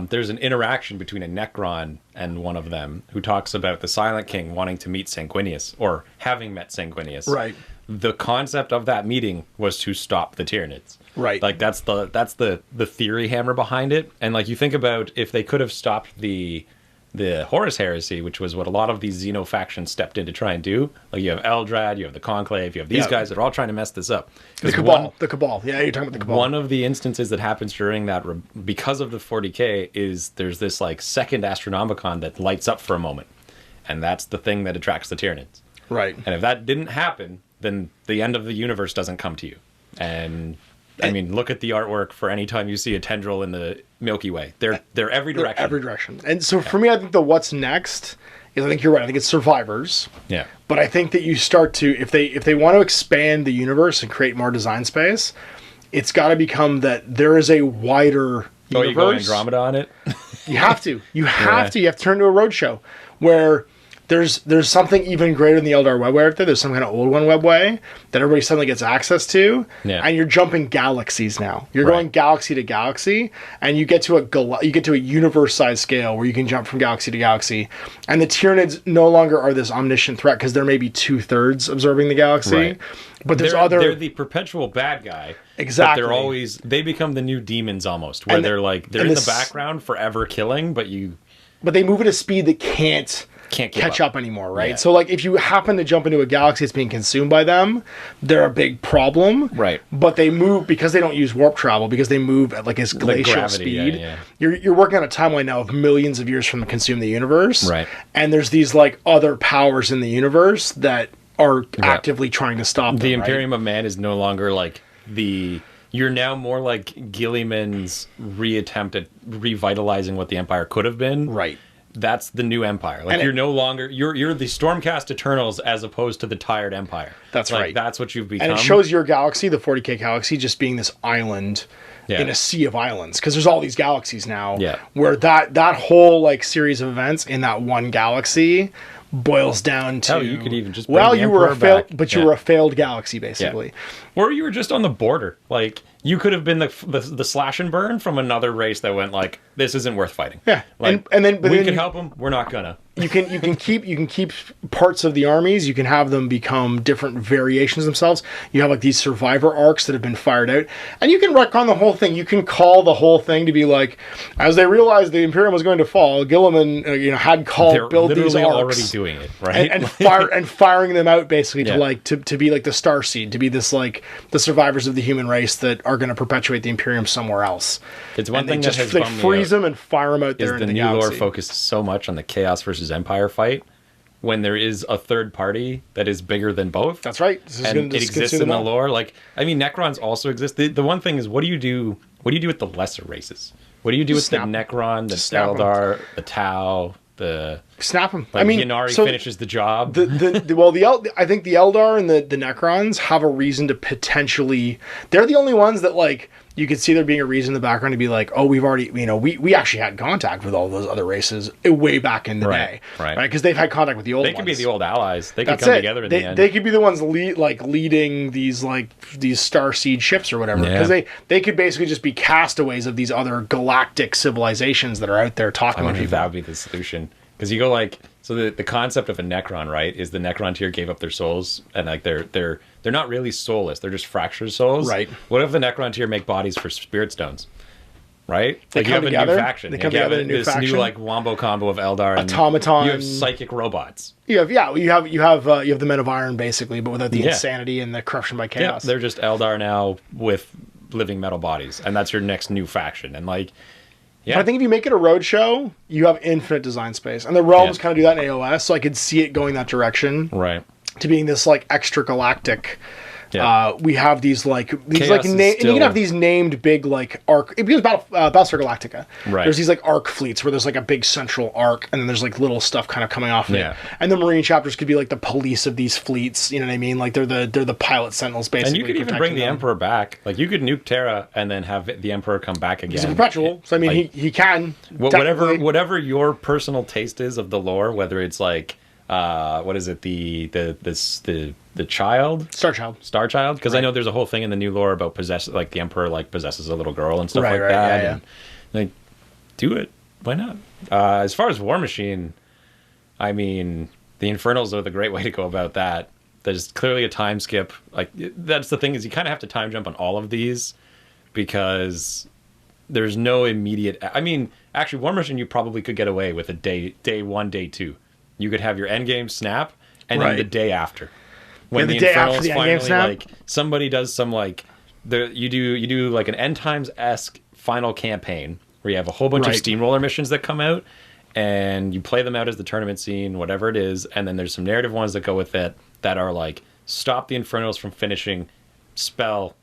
There's an interaction between a Necron and one of them who talks about the Silent King wanting to meet Sanguinius, or having met Sanguinius. Right. The concept of that meeting was to stop the Tyranids. Right. Like that's the theory hammer behind it. And like you think about if they could have stopped the Horus Heresy, which was what a lot of these Xeno factions stepped in to try and do. Like you have Eldrad, you have the Conclave, you have these guys that are all trying to mess this up. The Cabal. Yeah, you're talking about the Cabal. One of the instances that happens during that, because of the 40k, is there's this like second Astronomicon that lights up for a moment. And that's the thing that attracts the Tyranids. Right. And if that didn't happen, then the end of the universe doesn't come to you. And I mean, look at the artwork for any time you see a tendril in the Milky Way. They're every direction. They're every direction. And so for me, I think the what's next is, I think you're right. I think it's Survivors. Yeah. But I think that you start to, if they want to expand the universe and create more design space, it's got to become that there is a wider universe. Oh, you go Andromeda on it? You have to. You have to. You have to turn to a roadshow where there's something even greater than the Eldar webway out there. There's some kind of old one webway that everybody suddenly gets access to, and you're jumping galaxies now. You're going galaxy to galaxy, and you get to a universe-sized scale where you can jump from galaxy to galaxy. And the Tyranids no longer are this omniscient threat because they're maybe 2/3 absorbing the galaxy, but they're the perpetual bad guy. Exactly. But they become the new demons almost, where they're in the background forever killing, but they move at a speed that can't catch up anymore, right? Yeah. So like if you happen to jump into a galaxy that's being consumed by them, they're a big problem. Right. But they move because they don't use warp travel, because they move at like this glacial speed. Yeah. You're working on a timeline now of millions of years from the consume the universe. Right. And there's these like other powers in the universe that are actively trying to stop them. The Imperium of Man is no longer like you're now more like Gilliman's reattempt at revitalizing what the Empire could have been. Right. That's the new Empire. Like you're no longer you're the Stormcast Eternals as opposed to the Tired Empire. That's right. That's what you've become. And it shows your galaxy, the 40k galaxy, just being this island in a sea of islands, because there's all these galaxies now. Yeah. Where that whole like series of events in that one galaxy boils down to you could even just bring the you were a Emperor failed, but you were a failed galaxy basically. Yeah. Or you were just on the border. Like you could have been the slash and burn from another race that went like, this isn't worth fighting. Yeah. Like, and then we can help them. We're not gonna. you can keep parts of the armies. You can have them become different variations themselves. You have like these survivor arcs that have been fired out, and you can retcon the whole thing. You can call the whole thing to be like, as they realized the Imperium was going to fall, Gilliman had called build these arcs, already doing it, right? and firing them out basically to be like the Starseed, to be this like the survivors of the human race that are going to perpetuate the Imperium somewhere else. It's one thing that has they bummed me freeze out them and fire them out there is in the new galaxy. lore focused so much on the Chaos versus Empire fight when there is a third party that is bigger than both. That's right. And it exists in the lore. Like, I mean, Necrons also exist. The one thing is, what do you do with the lesser races? What do you do with the Necron, the Eldar, the Tau, the... Snap them. Like, Ynnari finishes the job. I think the Eldar and the Necrons have a reason to potentially... They're the only ones that, like, you could see there being a reason in the background to be like, oh, we've already, we actually had contact with all those other races way back in the day. Right. Because they've had contact with the old ones. They could be the old allies. They could come together in the end. They could be the ones leading these Starseed ships or whatever. Because they could basically just be castaways of these other galactic civilizations that are out there talking to people. I wonder if that would be the solution. Because you go like, so the concept of a Necron, right, is the Necron tier gave up their souls, and like they're not really soulless, they're just fractured souls. Right. What if the Necron tier make bodies for spirit stones? Right? They like you have together, a new faction. They come together in a new faction. New like wombo combo of Eldar and automaton. You have psychic robots. You have the Men of Iron basically, but without the insanity and the corruption by chaos. Yeah, they're just Eldar now with living metal bodies, and that's your next new faction. And like, but I think if you make it a roadshow, you have infinite design space, and the realms kind of do that in AOS. So I could see it going that direction, right? To being this like extra galactic. Yeah. We have these and you can have these named big like arc. It becomes Battlestar Galactica. Right. There's these like arc fleets where there's like a big central arc, and then there's like little stuff kind of coming off of it. And the Marine chapters could be like the police of these fleets. You know what I mean? Like they're the pilot sentinels basically. And you could even bring the Emperor back. Like you could nuke Terra and then have the Emperor come back again. He's a perpetual, so I mean like, he can. Whatever your personal taste is of the lore, whether it's like. What is it? The child? Star Child? Because I know there's a whole thing in the new lore about the Emperor like possesses a little girl and stuff like that. Yeah. And, like, do it. Why not? As far as War Machine, I mean, the Infernals are the great way to go about that. There's clearly a time skip. Like that's the thing is you kind of have to time jump on all of these because there's no immediate. I mean, actually, War Machine you probably could get away with a day 1, day 2. You could have your endgame snap, and then the day after, when the Infernals finally like somebody does some like you do like an end times-esque final campaign where you have a whole bunch of steamroller missions that come out, and you play them out as the tournament scene, whatever it is, and then there's some narrative ones that go with it that are like stop the Infernals from finishing spell.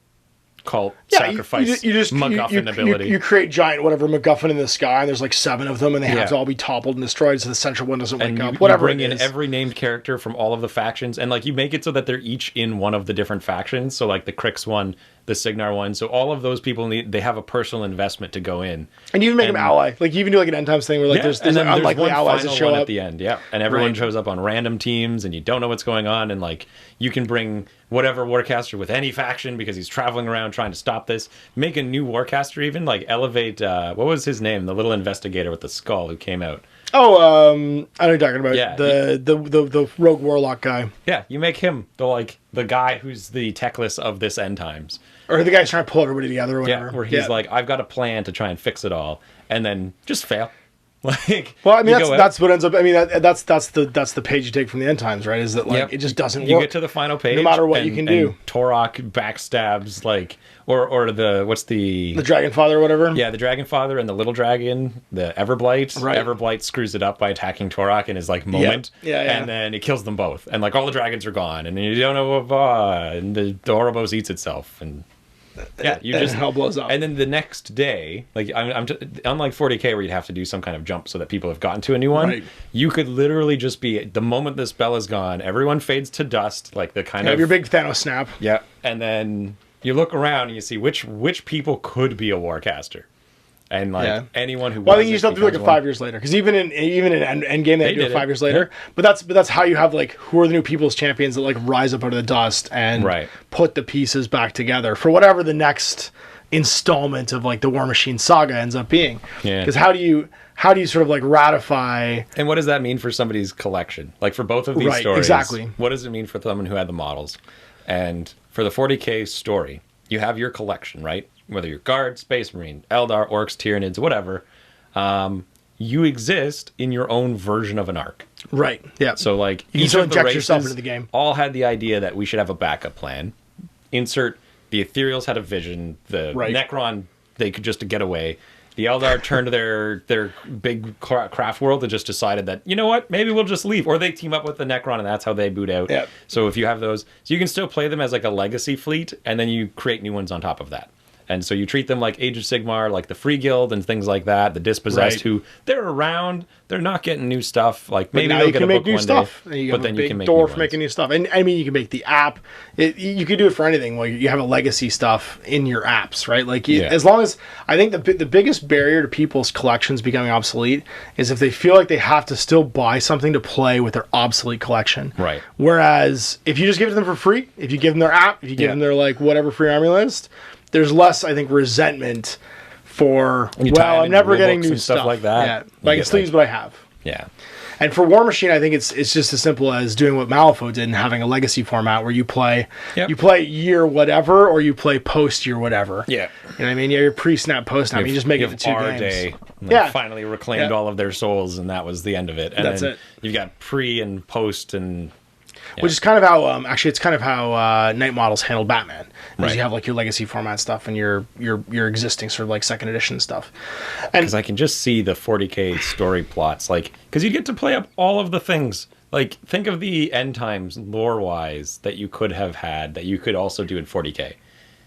Cult sacrifice you MacGuffin ability. You create giant whatever MacGuffin in the sky, and there's like 7 of them, and they have to all be toppled and destroyed, so the central one doesn't wake up. Whatever. You bring in every named character from all of the factions, and like you make it so that they're each in one of the different factions. So like the Crix one, the Signar one. So all of those people they have a personal investment to go in, and you even make them ally. Like you even do like an end times thing where like there's unlikely allies that show up at the end. Yeah, and everyone shows up on random teams, and you don't know what's going on, and like you can bring whatever Warcaster with any faction because he's traveling around trying to stop this. Make a new Warcaster even, like elevate, what was his name? The little investigator with the skull who came out. Oh, I know what you're talking about. Yeah. The rogue warlock guy. Yeah, you make him the guy who's the techless of this end times. Or the guy's trying to pull everybody together or whatever. Yeah, where he's like, I've got a plan to try and fix it all, and then just fail. Like, well, I mean, that's what ends up. I mean, that's the page you take from the end times, right? Is that like it just doesn't work. You get to the final page, no matter what you can do. And Torok backstabs like, or the Dragon Father or whatever. Yeah, the Dragon Father and the little dragon, the Everblight. Right. Everblight screws it up by attacking Torok in his like moment. Yeah. And then it kills them both, and like all the dragons are gone, and you don't know what. And the Ouroboros eats itself, and. Yeah, you just hell blows up, and then the next day, like unlike 40K where you'd have to do some kind of jump so that people have gotten to a new one. Right. You could literally just be the moment the spell is gone, everyone fades to dust, like the kind of your big Thanos snap. Yeah, and then you look around and you see which people could be a Warcaster. And like anyone who I think you still have to do like a 5 years later, because even in Endgame they do it 5 years later. But that's how you have like who are the new people's champions that like rise up out of the dust and put the pieces back together for whatever the next installment of like the War Machine saga ends up being. Yeah. Because how do you sort of like ratify? And what does that mean for somebody's collection? Like for both of these Right, stories, exactly. what does it mean for someone who had the models? And for the 40K story, you have your collection, right? Whether you're Guard, Space Marine, Eldar, Orcs, Tyranids, whatever, you exist in your own version of an arc. Right. Yeah. So like you each can of the inject races yourself into the game. all had the idea that we should have a backup plan. Insert the Ethereals had a vision. The Right. Necron, they could just get away. The Eldar turned to their big craft world and just decided that, you know what, maybe we'll just leave. Or they team up with the Necron and that's how they boot out. Yep. So if you have those, so you can still play them as like a legacy fleet and then you create new ones on top of that. And so you treat them like Age of Sigmar, like the Free Guild and things like that, the Dispossessed, Right. who they're around, they're not getting new stuff. Like But maybe now they'll you get can a make book new one stuff. day, And you but have then a you big can make door new for making new stuff. And I mean, you can make the app. You can do it for anything. Like you have a legacy stuff in your apps, right? Like Yeah. as long as I think the biggest barrier to people's collections becoming obsolete is if they feel like they have to still buy something to play with their obsolete collection. Right. Whereas if you just give it to them for free, if you give them their app, if you give Yeah. them their like whatever free army list, there's less, I think, resentment for You tie well, it I'm into never rule getting books new and stuff like that. Yeah, You but I can get, still like- use what I have. Yeah. And for War Machine, I think it's just as simple as doing what Malifaux did and having a legacy format where you play Yep. you play year whatever or you play post year whatever. Yeah. You know what I mean? You have your pre-snap, post-snap. You just make it the two our games. day. And Yeah. Finally reclaimed Yeah. all of their souls, and that was the end of it. And That's then it. you've got pre and post, and Which is kind of how actually it's kind of how Night Models handled Batman. Because Right. you have like your legacy format stuff and your existing sort of like second edition stuff. And because I can just see the 40K story plots, like because you get to play up all of the things. Like think of the end times lore-wise that you could have had that you could also do in 40K.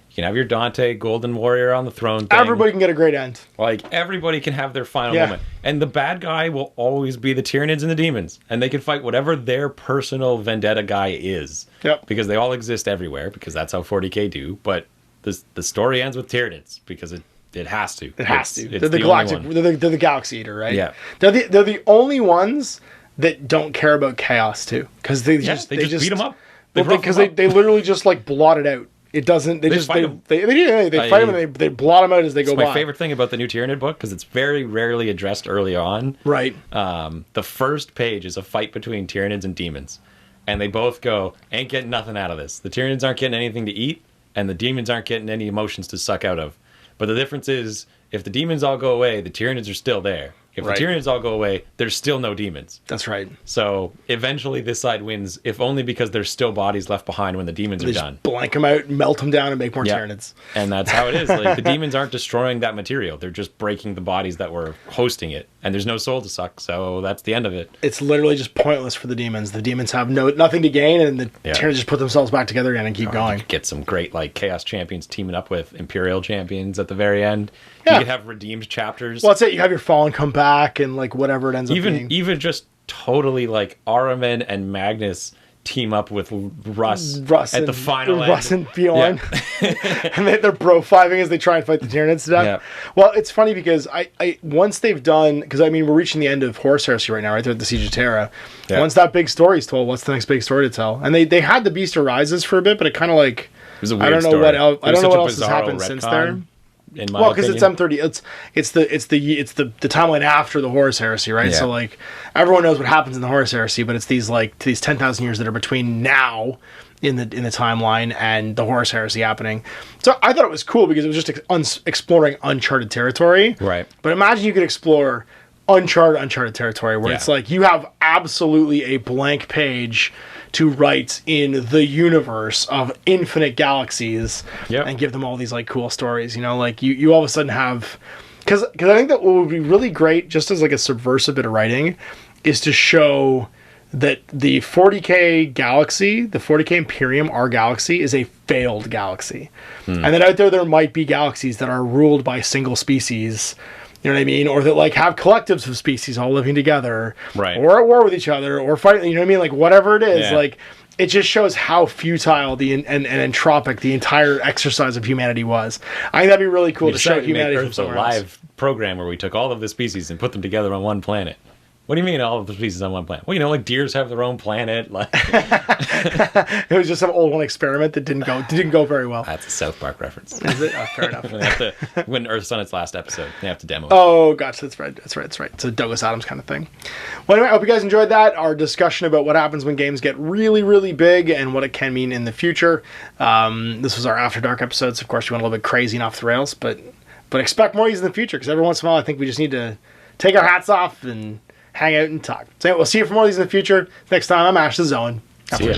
You can have your Dante Golden Warrior on the throne thing. everybody can get a great end. Like, everybody can have their final Yeah. moment. And the bad guy will always be the Tyranids and the demons. And they can fight whatever their personal vendetta guy is. Yep. Because they all exist everywhere, because that's how 40K do. But the story ends with Tyranids, because it has to. It has to. It's They're the only Galactic. one. They're the Galaxy Eater, right? Yeah. They're the only ones that don't care about chaos too, because they Yeah, just they just beat them up. They Well, rough because them up. they literally just like blot it out. It doesn't. They just fight they 'em. they fight them and they blot them out as they go It's my by. favorite thing about the new Tyranid book, because it's very rarely addressed early on. Right. The first page is a fight between Tyranids and demons. And they both go, ain't getting nothing out of this. The Tyranids aren't getting anything to eat, and the demons aren't getting any emotions to suck out of. But the difference is, if the demons all go away, the Tyranids are still there. If Right. the Tyranids all go away, there's still no demons. That's right. So eventually this side wins, if only because there's still bodies left behind when the demons They are just done. blank them out, melt them down, and make more Yeah. Tyranids. And that's how it is. Like the demons aren't destroying that material. They're just breaking the bodies that were hosting it. And there's no soul to suck, so that's the end of it. It's literally just pointless for the demons. The demons have nothing to gain, and the Yeah. Tyranids just put themselves back together again and keep going. Get some great like chaos champions teaming up with imperial champions at the very end. Yeah. You could have redeemed chapters. Well, that's it. You have your Fallen come back, and like whatever it ends up being. even just totally like Araman and Magnus team up with Russ at the final end. Russ and Bjorn. Yeah. And they're bro-fiving as they try and fight the Tyranids to death. Yeah. Well, it's funny because I once they've done, because I mean we're reaching the end of Horus Heresy right now, right there at the Siege of Terra. Yeah. Once that big story's told, what's the next big story to tell? And they had the Beast Arises for a bit, but it kind of like It was a I weird don't know story. what else. It I was don't know such what a else has bizarro happened since retcon, there. In my Well, because it's opinion. M30. It's the timeline after the Horus Heresy, right? Yeah. So like everyone knows what happens in the Horus Heresy, but it's these 10,000 years that are between now in the timeline and the Horus Heresy happening. So I thought it was cool because it was just exploring uncharted territory. Right. But imagine you could explore uncharted territory where Yeah. it's like you have absolutely a blank page to write in the universe of infinite galaxies. Yep. And give them all these like cool stories, like you all of a sudden have, because I think that what would be really great just as like a subversive bit of writing is to show that the 40K galaxy, the 40K Imperium, our galaxy, is a failed galaxy. And that out there might be galaxies that are ruled by single species, you know what I mean? Or that like have collectives of species all living together, Right. or at war with each other, or fighting, you know what I mean? Like whatever it is, Yeah. like it just shows how futile and entropic the entire exercise of humanity was. I think that'd be really cool We to show decided to make humanity from Earth a somewhere else. live program where we took all of the species and put them together on one planet. What do you mean all of the species on one planet? Well, like deers have their own planet. Like It was just some old one experiment that didn't go very well. that's a South Park reference. Is it? Oh, fair enough. When Earth's on its last episode, they have to demo it. Oh, gotcha. That's right. It's a Douglas Adams kind of thing. Well, anyway, I hope you guys enjoyed that. Our discussion about what happens when games get really, really big and what it can mean in the future. This was our After Dark episodes. Of course, we went a little bit crazy and off the rails, but expect more of these in the future, because every once in a while I think we just need to take our hats off and hang out and talk. So anyway, we'll see you for more of these in the future. Next time, I'm Ash, this is Owen. See ya.